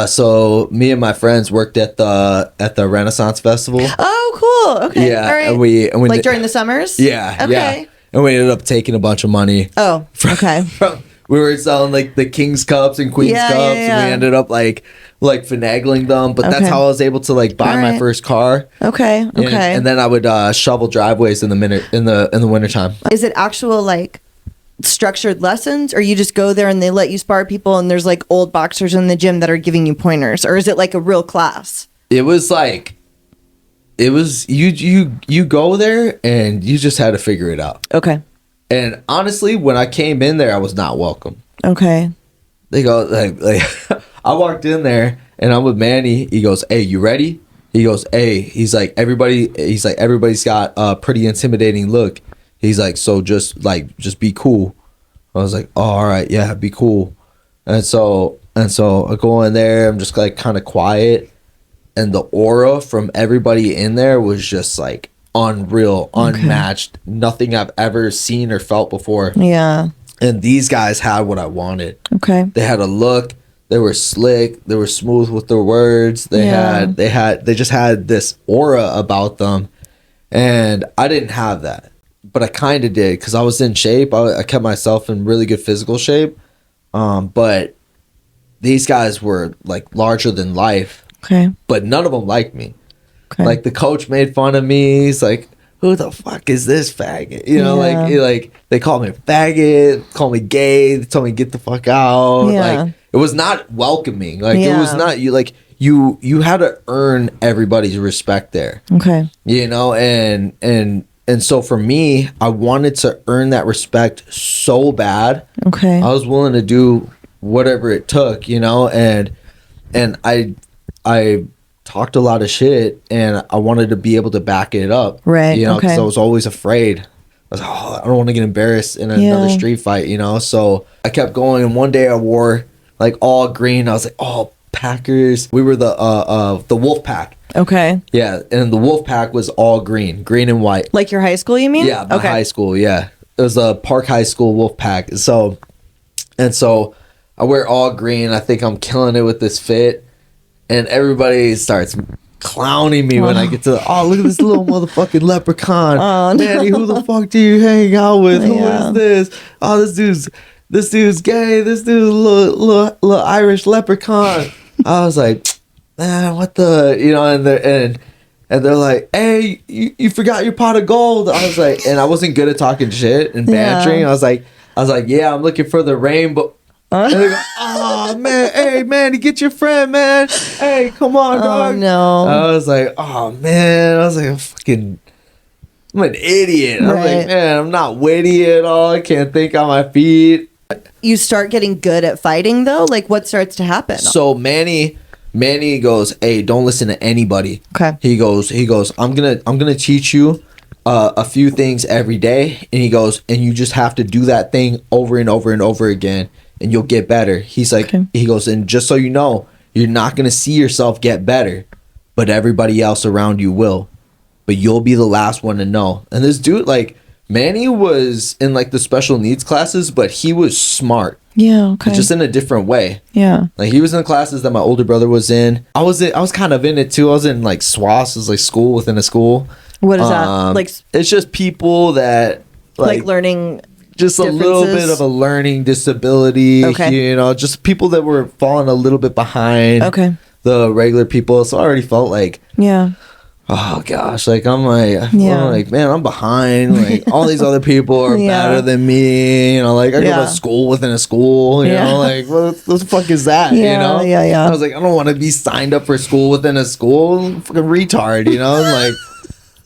[SPEAKER 2] So me and my friends worked at the Renaissance Festival.
[SPEAKER 1] Oh, cool. Okay.
[SPEAKER 2] Yeah,
[SPEAKER 1] All right.
[SPEAKER 2] and we
[SPEAKER 1] like during the summers?
[SPEAKER 2] Yeah.
[SPEAKER 1] Okay.
[SPEAKER 2] Yeah. And we ended up taking a bunch of money.
[SPEAKER 1] Oh, okay.
[SPEAKER 2] We were selling like the King's Cups and Queen's Cups, and we ended up like finagling them. But that's how I was able to like buy my first car.
[SPEAKER 1] Okay.
[SPEAKER 2] And then I would shovel driveways in the wintertime.
[SPEAKER 1] Is it actual like structured lessons, or you just go there and they let you spar people and there's like old boxers in the gym that are giving you pointers, or is it like a real class?
[SPEAKER 2] It was you go there and you just had to figure it out.
[SPEAKER 1] Okay.
[SPEAKER 2] And honestly, when I came in there, I was not welcome.
[SPEAKER 1] Okay.
[SPEAKER 2] They go like I walked in there and I'm with Manny. He goes, hey, you ready? He goes, hey, he's like, everybody's got a pretty intimidating look. He's like, so just be cool. I was like, oh, all right, yeah, be cool. And so I go in there, I'm just like kind of quiet, and the aura from everybody in there was just like unreal, unmatched, nothing I've ever seen or felt before.
[SPEAKER 1] Yeah.
[SPEAKER 2] And these guys had what I wanted.
[SPEAKER 1] Okay.
[SPEAKER 2] They had a look. They were slick. They were smooth with their words. They just had this aura about them, and I didn't have that, but I kind of did because I was in shape. I kept myself in really good physical shape, but these guys were like larger than life.
[SPEAKER 1] Okay.
[SPEAKER 2] But none of them liked me.
[SPEAKER 1] Okay.
[SPEAKER 2] Like the coach made fun of me. He's like, who the fuck is this faggot? Like they called me a faggot, called me gay, they told me get the fuck out.
[SPEAKER 1] Yeah.
[SPEAKER 2] Like it was not welcoming. Like it was not you had to earn everybody's respect there.
[SPEAKER 1] Okay.
[SPEAKER 2] And so for me, I wanted to earn that respect so bad.
[SPEAKER 1] Okay.
[SPEAKER 2] I was willing to do whatever it took, and I talked a lot of shit, and I wanted to be able to back it up.
[SPEAKER 1] Right.
[SPEAKER 2] Because I was always afraid. I was like, I don't want to get embarrassed in another street fight, So I kept going, and one day I wore like all green. I was like, oh, Packers. We were the Wolf Pack. Okay. Yeah, and the Wolf Pack was all green and white.
[SPEAKER 1] Like your high school, you mean?
[SPEAKER 2] Yeah, my high school. Yeah, it was a Park High School Wolf Pack. So I wear all green. I think I'm killing it with this fit, and everybody starts clowning me when I get to look at this little motherfucking leprechaun. Oh, no. Manny, who the fuck do you hang out with? Who is this? Oh, this dude's gay. This dude's a little Irish leprechaun. I was like, man, what the, and they're like, hey, you forgot your pot of gold. I was like, and I wasn't good at talking shit and bantering. I was like, yeah, I'm looking for the rainbow. And they go, oh man, hey man, you get your friend, man. Hey, come on, dog. Oh no. I was like, oh man. I was like, I'm an idiot. I was like, man, I'm not witty at all. I can't think on my feet.
[SPEAKER 1] You start getting good at fighting though? Like what starts to happen?
[SPEAKER 2] So Manny goes, hey, don't listen to anybody. Okay. He goes, I'm gonna teach you a few things every day. And he goes, and you just have to do that thing over and over and over again, and you'll get better. He's like, He goes, and just so you know, you're not going to see yourself get better. but everybody else around you will. But you'll be the last one to know. And this dude, like, Manny was in like the special needs classes, but he was smart.
[SPEAKER 1] Yeah, okay.
[SPEAKER 2] Just in a different way.
[SPEAKER 1] Yeah.
[SPEAKER 2] Like he was in the classes that my older brother was in. I was kind of in it too. I was in like SWAS, is like school within a school.
[SPEAKER 1] What is that? Like
[SPEAKER 2] it's just people that
[SPEAKER 1] like learning
[SPEAKER 2] just a little bit of a learning disability,
[SPEAKER 1] okay.
[SPEAKER 2] you know, just people that were falling a little bit behind the regular people. So I already felt like oh gosh, like I'm like, man, I'm behind. Like all these other people are better than me. You know, like I go to school within a school. You know, like what the fuck is that? You know, I was like, I don't want to be signed up for school within a school. I'm fucking retard. You know, and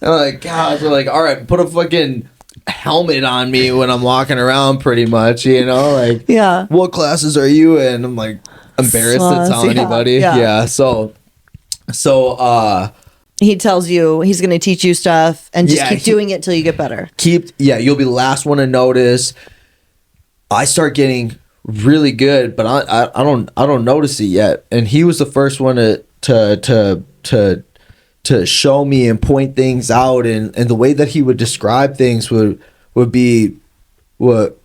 [SPEAKER 2] like gosh, we're like, all right, put a fucking helmet on me when I'm walking around, pretty much. You know, like what classes are you in? I'm like embarrassed to tell anybody. So
[SPEAKER 1] he tells you he's going to teach you stuff and just keep doing it till you get better.
[SPEAKER 2] You'll be the last one to notice. I start getting really good, but I don't notice it yet. And he was the first one to show me and point things out, and the way that he would describe things would be what,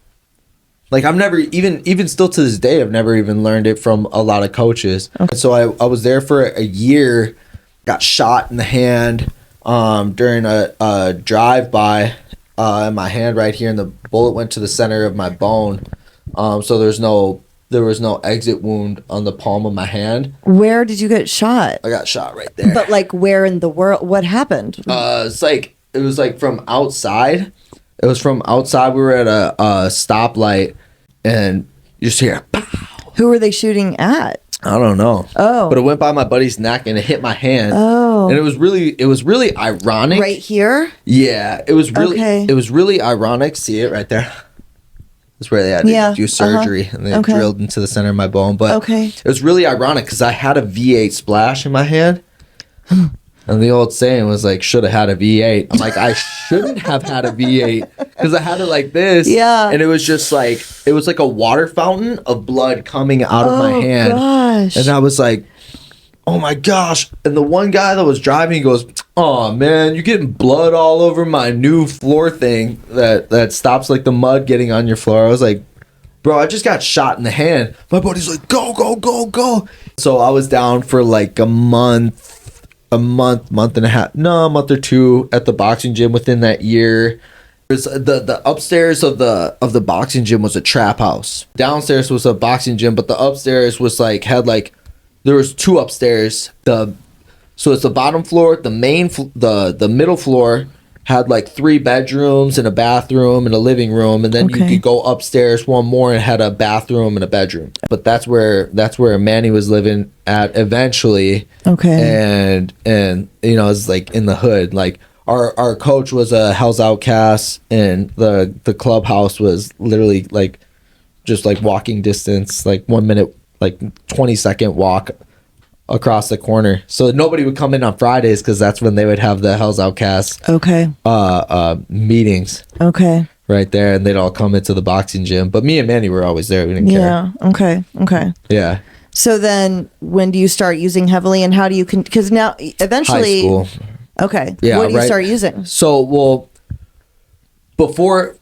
[SPEAKER 2] like, I've never even still to this day, I've never even learned it from a lot of coaches. Okay. So I was there for a year. Got shot in the hand during a drive-by in my hand right here, and the bullet went to the center of my bone. So there was no exit wound on the palm of my hand.
[SPEAKER 1] Where did you get shot?
[SPEAKER 2] I got shot right there.
[SPEAKER 1] But like where in the world? What happened?
[SPEAKER 2] It was like from outside. It was from outside. We were at a stoplight, and you just hear, pow.
[SPEAKER 1] Who were they shooting at?
[SPEAKER 2] I don't know.
[SPEAKER 1] Oh.
[SPEAKER 2] But it went by my buddy's neck and it hit my hand.
[SPEAKER 1] Oh.
[SPEAKER 2] And it was really ironic.
[SPEAKER 1] Right here?
[SPEAKER 2] Yeah. It was really ironic. See it right there? That's where they had to do surgery and they drilled into the center of my bone. But it was really ironic because I had a V8 splash in my hand. And the old saying was like, should have had a V8. I'm like, I shouldn't have had a V8 because I had it like this.
[SPEAKER 1] Yeah.
[SPEAKER 2] And it was just like, it was like a water fountain of blood coming out of my hand.
[SPEAKER 1] Gosh.
[SPEAKER 2] And I was like, oh my gosh. And the one guy that was driving goes, oh man, you're getting blood all over my new floor thing that stops like the mud getting on your floor. I was like, bro, I just got shot in the hand. My buddy's like, go, go, go, go. So I was down for like a month and a half, no, a month or two at the boxing gym within that year. The upstairs of the boxing gym was a trap house. Downstairs was a boxing gym, but the upstairs was like, there was two upstairs. So it's the bottom floor, the main, the middle floor had like 3 bedrooms and a bathroom and a living room, and then you could go upstairs one more and had a bathroom and a bedroom. But that's where Manny was living at eventually. Okay. And you know, it's like in the hood. Like our coach was a Hell's Outcast, and the clubhouse was literally like just like walking distance, like 1 minute, like 20-second walk across the corner. So nobody would come in on Fridays because that's when they would have the Hell's Outcast meetings. Okay. Right there, and they'd all come into the boxing gym. But me and Manny were always there. We didn't care.
[SPEAKER 1] Yeah. Okay. Yeah. So then when do you start using heavily, and how do you because now eventually
[SPEAKER 2] high school.
[SPEAKER 1] Okay. Yeah. What do you start using?
[SPEAKER 2] So, well, before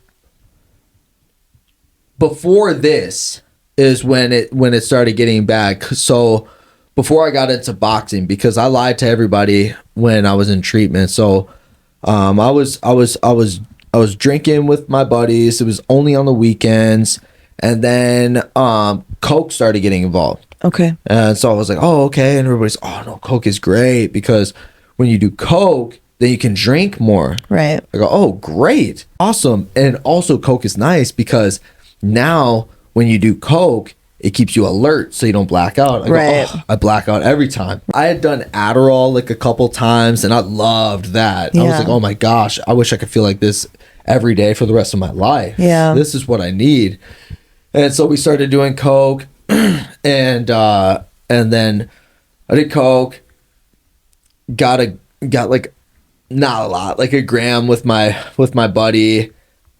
[SPEAKER 2] this is when it started getting bad. So before I got into boxing, because I lied to everybody when I was in treatment. So I was drinking with my buddies. It was only on the weekends, and then Coke started getting involved. Okay. And so I was like, oh, okay. And everybody's, oh no, Coke is great because when you do Coke, then you can drink more. Right. I go, oh, great, awesome. And also Coke is nice because now when you do Coke, it keeps you alert so you don't black out. I go, oh, I black out every time. I had done Adderall like a couple times and I loved that. Yeah. I was like, oh my gosh, I wish I could feel like this every day for the rest of my life. Yeah. This is what I need. And so we started doing Coke and then I did Coke, got like not a lot, like a gram with my buddy.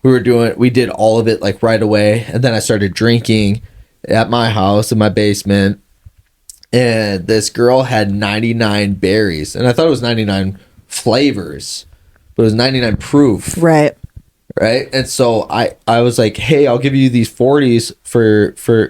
[SPEAKER 2] We did all of it like right away. And then I started drinking at my house in my basement, and this girl had 99 berries, and I thought it was 99 flavors, but it was 99 proof.
[SPEAKER 1] Right.
[SPEAKER 2] Right. And so I was like, hey, I'll give you these 40s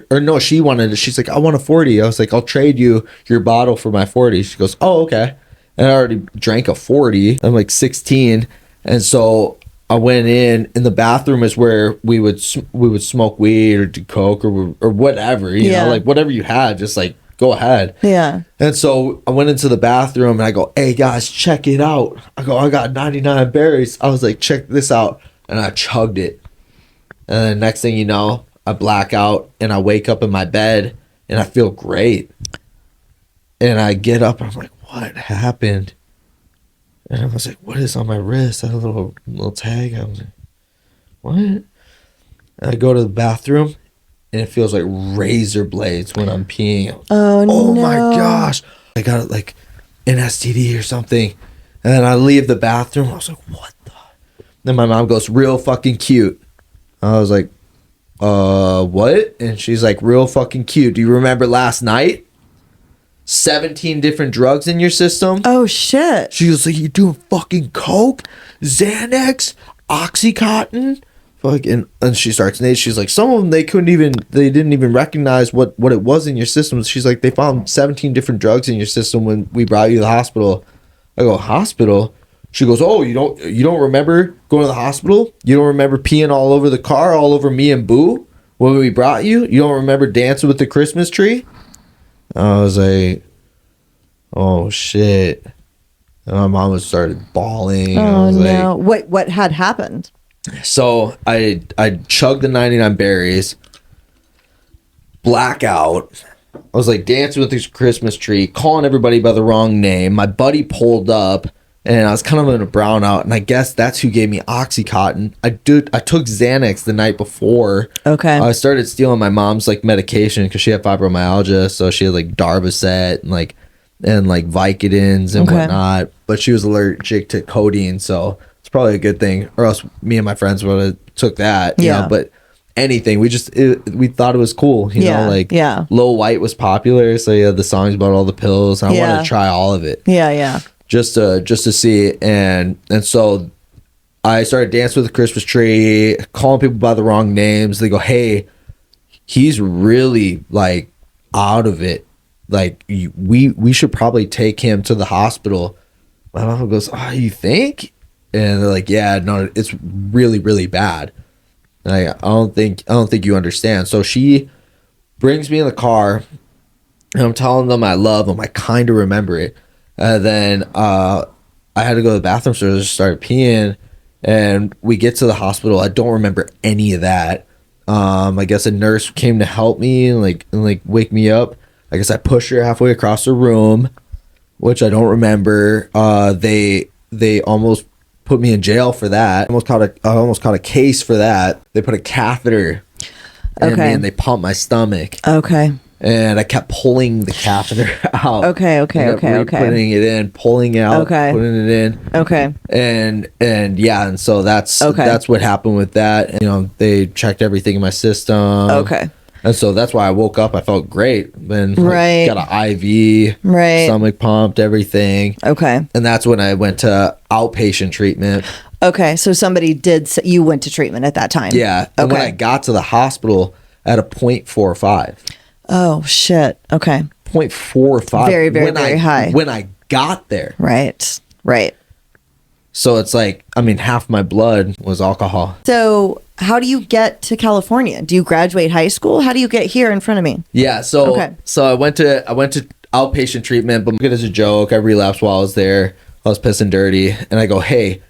[SPEAKER 2] or no, she wanted it. She's like, I want a 40. I was like, I'll trade you your bottle for my 40. She goes, oh, okay. And I already drank a 40. I'm like 16. And so I went in the bathroom is where we would smoke weed or do coke or whatever, you know, like whatever you had, just like go ahead.
[SPEAKER 1] Yeah.
[SPEAKER 2] And so I went into the bathroom and I go, hey guys, check it out. I go, I got 99 berries. I was like, check this out. And I chugged it. And then next thing you know, I black out and I wake up in my bed and I feel great. And I get up and I'm like, what happened? And I was like, what is on my wrist? I had a little tag. I was like, what? And I go to the bathroom and it feels like razor blades when I'm peeing.
[SPEAKER 1] Oh no.
[SPEAKER 2] My gosh. I got like an STD or something. And then I leave the bathroom. I was like, what the? Then my mom goes, real fucking cute. I was like, what? And she's like, real fucking cute. Do you remember last night? 17 different drugs in your system?
[SPEAKER 1] Oh, shit.
[SPEAKER 2] She was like, you doing fucking coke? Xanax? Oxycontin? Fucking, and she starts, and she's like, some of them, they didn't even recognize what it was in your system. She's like, they found 17 different drugs in your system when we brought you to the hospital. I go, hospital? She goes, oh, you don't remember going to the hospital? You don't remember peeing all over the car, all over me and Boo when we brought you? You don't remember dancing with the Christmas tree? I was like, oh shit. And my mom started bawling.
[SPEAKER 1] Oh no. Like, what had happened?
[SPEAKER 2] So I chugged the 99 berries, blackout. I was like dancing with this Christmas tree, calling everybody by the wrong name. My buddy pulled up. And I was kind of in a brownout, and I guess that's who gave me Oxycontin. I took Xanax the night before.
[SPEAKER 1] Okay.
[SPEAKER 2] I started stealing my mom's like medication because she had fibromyalgia, so she had like Darvocet and like Vicodins and whatnot. But she was allergic to codeine, so it's probably a good thing. Or else me and my friends would have took that. You know? But anything, we thought it was cool. You know, like Lil White was popular, so the songs about all the pills. And I wanted to try all of it.
[SPEAKER 1] Yeah.
[SPEAKER 2] Just to see it. And so I started dancing with the Christmas tree, calling people by the wrong names. They go, hey, he's really like out of it. Like we should probably take him to the hospital. My mom goes, oh, you think? And they're like, yeah, no, it's really, really bad. And I don't think you understand. So she brings me in the car and I'm telling them I love them. I kind of remember it. Then I had to go to the bathroom, so I just started peeing, and we get to the hospital. I don't remember any of that. I guess a nurse came to help me and wake me up. I guess I pushed her halfway across the room, which I don't remember. They almost put me in jail for that. I almost caught a case for that. They put a catheter in me and they pumped my stomach.
[SPEAKER 1] Okay.
[SPEAKER 2] And I kept pulling the catheter out.
[SPEAKER 1] Okay.
[SPEAKER 2] Putting it in, pulling out, putting it in.
[SPEAKER 1] Okay.
[SPEAKER 2] And so that's what happened with that. And, you know, they checked everything in my system.
[SPEAKER 1] Okay.
[SPEAKER 2] And so that's why I woke up. I felt great. Then got an IV, stomach pumped, everything.
[SPEAKER 1] Okay.
[SPEAKER 2] And that's when I went to outpatient treatment.
[SPEAKER 1] Okay. So somebody you went to treatment at that time.
[SPEAKER 2] Yeah. And when I got to the hospital at a 0.45.
[SPEAKER 1] Oh, shit. Okay.
[SPEAKER 2] 0.45.
[SPEAKER 1] Very, very, very high.
[SPEAKER 2] When I got there.
[SPEAKER 1] Right.
[SPEAKER 2] So it's like, I mean, half my blood was alcohol.
[SPEAKER 1] So how do you get to California? Do you graduate high school? How do you get here in front of me?
[SPEAKER 2] Yeah. So I went to outpatient treatment, but as a joke, I relapsed while I was there. I was pissing dirty. And I go, hey,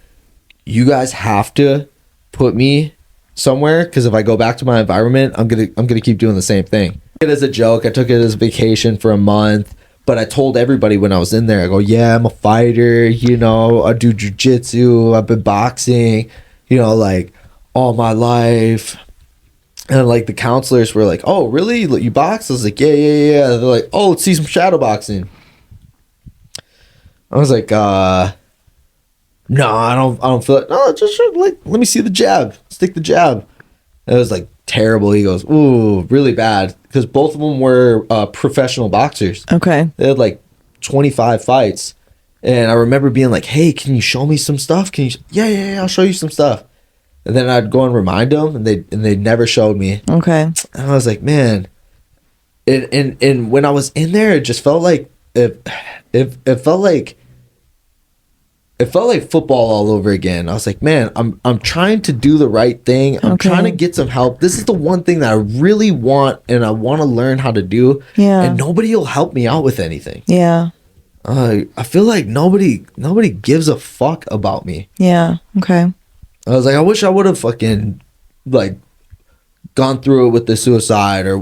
[SPEAKER 2] you guys have to put me somewhere, because if I go back to my environment, I'm gonna keep doing the same thing. It as a joke. I took it as a vacation for a month, but I told everybody when I was in there, I go, yeah, I'm a fighter, you know, I do jiu-jitsu, I've been boxing, you know, like all my life. And like the counselors were like, oh, really? You box? I was like, yeah. They're like, oh, let's see some shadow boxing. I was like, no, I don't feel it. No, just like, let me see the jab. Stick the jab. And it was like terrible. He goes, ooh, really bad. Because both of them were professional boxers.
[SPEAKER 1] Okay.
[SPEAKER 2] They had like 25 fights. And I remember being like, hey, can you show me some stuff? Yeah, I'll show you some stuff. And then I'd go and remind them, and they never showed me.
[SPEAKER 1] Okay.
[SPEAKER 2] And I was like, man. And when I was in there, it just felt like it felt like football all over again. I was like, man, I'm trying to do the right thing. I'm trying to get some help. This is the one thing that I really want, and I want to learn how to do.
[SPEAKER 1] Yeah.
[SPEAKER 2] And nobody will help me out with anything.
[SPEAKER 1] Yeah.
[SPEAKER 2] I feel like nobody gives a fuck about me.
[SPEAKER 1] Yeah. Okay.
[SPEAKER 2] I was like, I wish I would have fucking like gone through it with the suicide or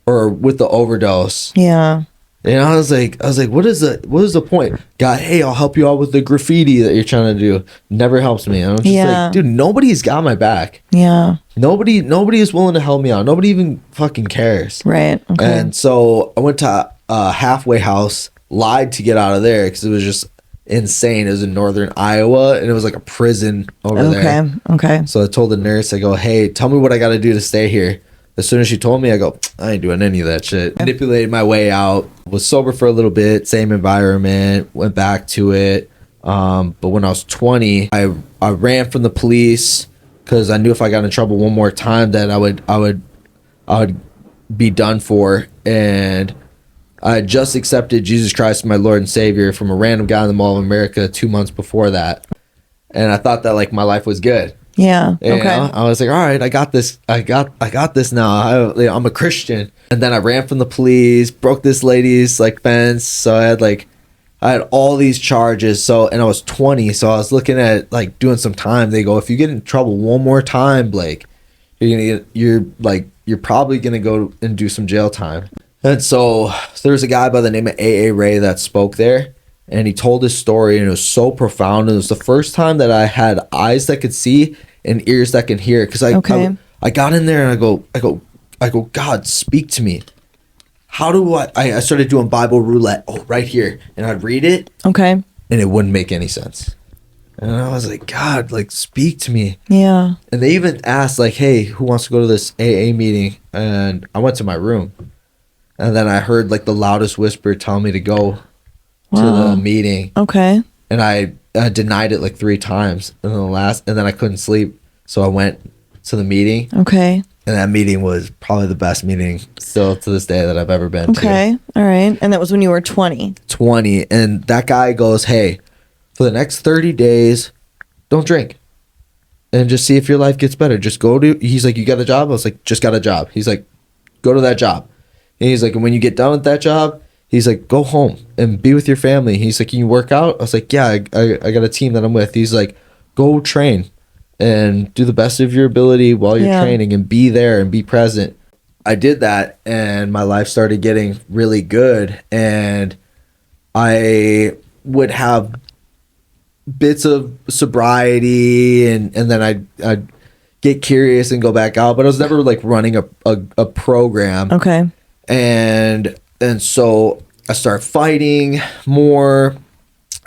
[SPEAKER 2] with the overdose.
[SPEAKER 1] Yeah.
[SPEAKER 2] And I was like, what is the point? God, hey, I'll help you out with the graffiti that you're trying to do. Never helps me. And I'm just like, dude, nobody's got my back.
[SPEAKER 1] Yeah.
[SPEAKER 2] Nobody is willing to help me out. Nobody even fucking cares.
[SPEAKER 1] Right. Okay.
[SPEAKER 2] And so I went to a halfway house, lied to get out of there because it was just insane. It was in northern Iowa, and it was like a prison over there.
[SPEAKER 1] Okay.
[SPEAKER 2] So I told the nurse, I go, hey, tell me what I got to do to stay here. As soon as she told me, I go, I ain't doing any of that shit. Manipulated my way out. Was sober for a little bit. Same environment. Went back to it. But when I was 20, I ran from the police because I knew if I got in trouble one more time that I would be done for. And I had just accepted Jesus Christ as my Lord and Savior from a random guy in the Mall of America 2 months before that. And I thought that like my life was good.
[SPEAKER 1] Yeah.
[SPEAKER 2] You
[SPEAKER 1] okay.
[SPEAKER 2] know? I was like, all right, I got this. I got this now. I'm a Christian. And then I ran from the police, broke this lady's like fence. So I had all these charges. So, and I was 20. So I was looking at like doing some time. They go, if you get in trouble one more time, Blake, you're probably going to go and do some jail time. And so there was a guy by the name of A.A. Ray that spoke there. And he told his story, and it was so profound. And it was the first time that I had eyes that could see and ears that can hear. Because I got in there and I go, God, speak to me. How do I started doing Bible roulette. Oh, right here. And I'd read it.
[SPEAKER 1] Okay.
[SPEAKER 2] And it wouldn't make any sense. And I was like, God, like, speak to me.
[SPEAKER 1] Yeah.
[SPEAKER 2] And they even asked, like, hey, who wants to go to this AA meeting? And I went to my room. And then I heard, like, the loudest whisper tell me to go to the meeting.
[SPEAKER 1] Okay.
[SPEAKER 2] And I denied it, like, 3 times. And then I couldn't sleep. So I went to the meeting.
[SPEAKER 1] Okay.
[SPEAKER 2] And that meeting was probably the best meeting still to this day that I've ever been to.
[SPEAKER 1] Okay. All right. And that was when you were 20.
[SPEAKER 2] 20. And that guy goes, hey, for the next 30 days, don't drink. And just see if your life gets better. Just go to, he's like, you got a job? I was like, just got a job. He's like, go to that job. And he's like, and when you get done with that job, he's like, go home and be with your family. He's like, can you work out? I was like, yeah, I got a team that I'm with. He's like, go train and do the best of your ability while you're training and be there and be present. I did that and my life started getting really good. And I would have bits of sobriety and then I'd get curious and go back out. But I was never like running a program.
[SPEAKER 1] Okay.
[SPEAKER 2] And so I started fighting more,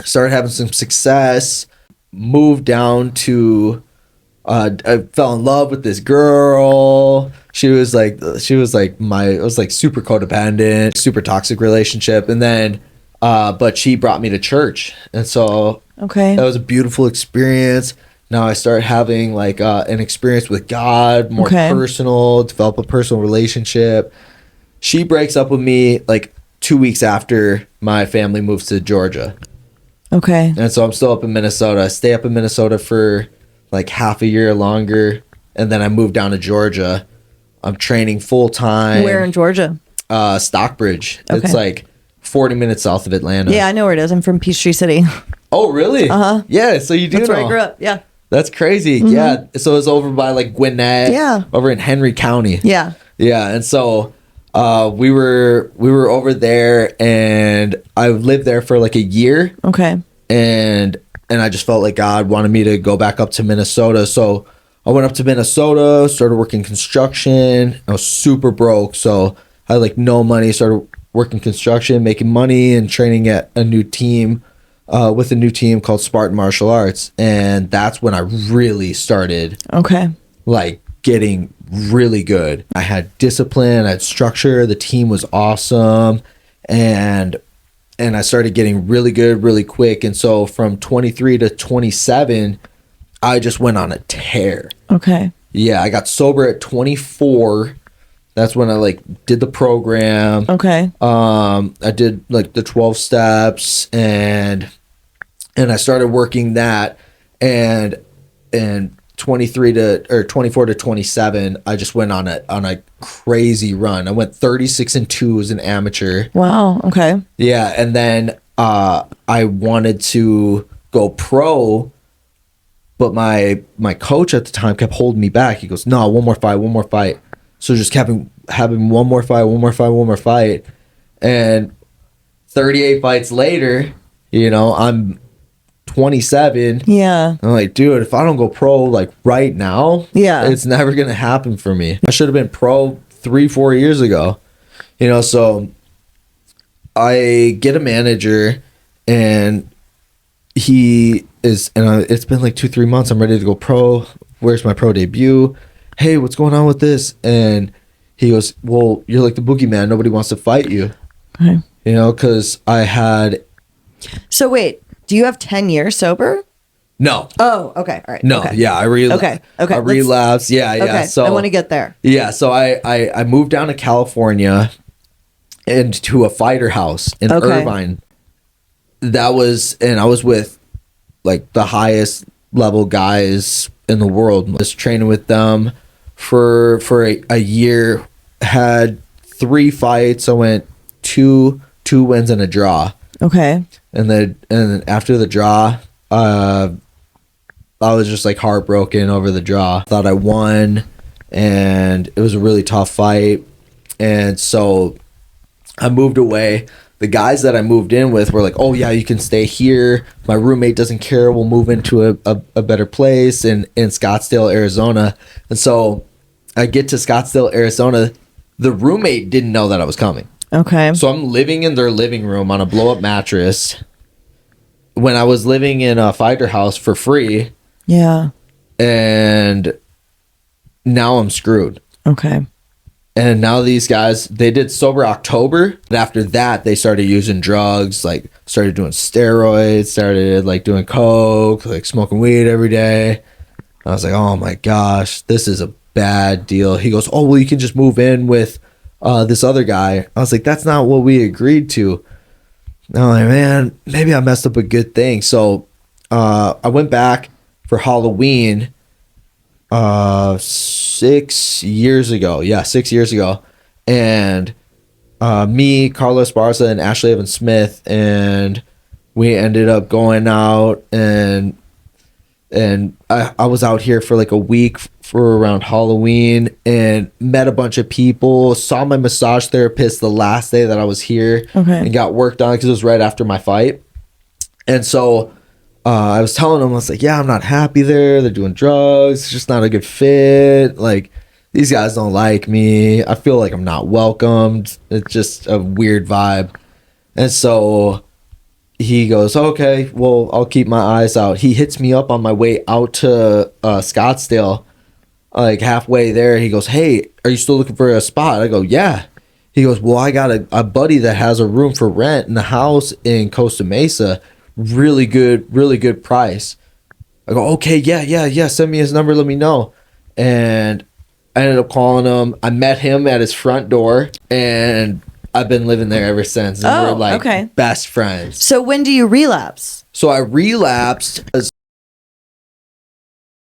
[SPEAKER 2] started having some success, moved down to, I fell in love with this girl. It was like super codependent, super toxic relationship. And then, but she brought me to church. And so that was a beautiful experience. Now I start having like an experience with God, more personal, develop a personal relationship. She breaks up with me like 2 weeks after my family moves to Georgia.
[SPEAKER 1] Okay.
[SPEAKER 2] And so I'm still up in Minnesota. I stay up in Minnesota for like half a year longer. And then I moved down to Georgia. I'm training full time.
[SPEAKER 1] Where in Georgia?
[SPEAKER 2] Stockbridge.
[SPEAKER 1] Okay.
[SPEAKER 2] It's like 40 minutes south of Atlanta.
[SPEAKER 1] Yeah, I know where it is. I'm from Peachtree City.
[SPEAKER 2] Oh, really?
[SPEAKER 1] Uh-huh.
[SPEAKER 2] Yeah, so you do
[SPEAKER 1] That's
[SPEAKER 2] know.
[SPEAKER 1] where I grew up. Yeah.
[SPEAKER 2] That's crazy. Mm-hmm. Yeah. So it's over by like Gwinnett.
[SPEAKER 1] Yeah.
[SPEAKER 2] Over in Henry County.
[SPEAKER 1] Yeah.
[SPEAKER 2] Yeah. And so we were over there and I lived there for like a year.
[SPEAKER 1] Okay.
[SPEAKER 2] And I just felt like God wanted me to go back up to Minnesota. So I went up to Minnesota, started working construction. I was super broke. So I had like no money, started working construction, making money and training at a new team with a new team called Spartan Martial Arts. And that's when I really started like getting really good. I had discipline, I had structure, the team was awesome, and I started getting really good really quick. And so from 23 to 27, I just went on a tear.
[SPEAKER 1] Okay.
[SPEAKER 2] Yeah, I got sober at 24. That's when I like did the program.
[SPEAKER 1] Okay.
[SPEAKER 2] I did like the 12 steps, and I started working that, and 24 to 27, I just went on a crazy run. I went 36-2 as an amateur.
[SPEAKER 1] Wow. Okay.
[SPEAKER 2] Yeah, and then I wanted to go pro, but my coach at the time kept holding me back. He goes, "No, one more fight." So just kept having one more fight, and 38 fights later, I'm 27.
[SPEAKER 1] Yeah.
[SPEAKER 2] I'm like, dude, if I don't go pro like right now,
[SPEAKER 1] yeah,
[SPEAKER 2] it's never gonna happen for me. I should have been pro 3-4 years ago. So I get a manager, and it's been like 2-3 months. I'm ready to go pro. Where's my pro debut? Hey, what's going on with this? And he goes, well, you're like the boogeyman. Nobody wants to fight you.
[SPEAKER 1] Okay.
[SPEAKER 2] Because I had.
[SPEAKER 1] So wait, do you have 10 years sober?
[SPEAKER 2] No.
[SPEAKER 1] Oh, okay. All right.
[SPEAKER 2] No.
[SPEAKER 1] Okay.
[SPEAKER 2] Yeah, I relapsed.
[SPEAKER 1] Okay.
[SPEAKER 2] I relapsed. Yeah.
[SPEAKER 1] Okay.
[SPEAKER 2] So
[SPEAKER 1] I want to get there.
[SPEAKER 2] Yeah. So I moved down to California and to a fighter house in Irvine. I was with like the highest level guys in the world. I was training with them for a year. Had 3 fights. I went two wins and a draw.
[SPEAKER 1] Okay.
[SPEAKER 2] And then after the draw, I was just like heartbroken over the draw. Thought I won, and it was a really tough fight. And so I moved away. The guys that I moved in with were like, "Oh yeah, you can stay here. My roommate doesn't care. We'll move into a better place in Scottsdale, Arizona." And so I get to Scottsdale, Arizona. The roommate didn't know that I was coming.
[SPEAKER 1] Okay.
[SPEAKER 2] So I'm living in their living room on a blow-up mattress when I was living in a fighter house for free.
[SPEAKER 1] Yeah.
[SPEAKER 2] And now I'm screwed.
[SPEAKER 1] Okay.
[SPEAKER 2] And now these guys, they did sober October. And after that, they started using drugs, like started doing steroids, started like doing coke, like smoking weed every day. I was like, oh my gosh, this is a bad deal. He goes, oh, well, you can just move in with this other guy. I was like, that's not what we agreed to. And I'm like, man, maybe I messed up a good thing. So I went back for Halloween 6 years ago. Yeah, 6 years ago. And me, Carlos Barza, and Ashley Evans Smith, and we ended up going out, and I was out here for like a week for around Halloween and met a bunch of people, saw my massage therapist the last day that I was here, and got worked on because it was right after my fight. And so I was telling them, I was like, yeah, I'm not happy there. They're doing drugs. It's just not a good fit. Like, these guys don't like me. I feel like I'm not welcomed. It's just a weird vibe. And so he goes, okay, well, I'll keep my eyes out. He hits me up on my way out to Scottsdale, like halfway there. He goes, hey, are you still looking for a spot? I go, yeah. He goes, well, I got a buddy that has a room for rent in the house in Costa Mesa. Really good price. I go, okay, yeah. Send me his number. Let me know. And I ended up calling him. I met him at his front door, and I've been living there ever since. And we're like best friends.
[SPEAKER 1] So when do you relapse?
[SPEAKER 2] So I relapsed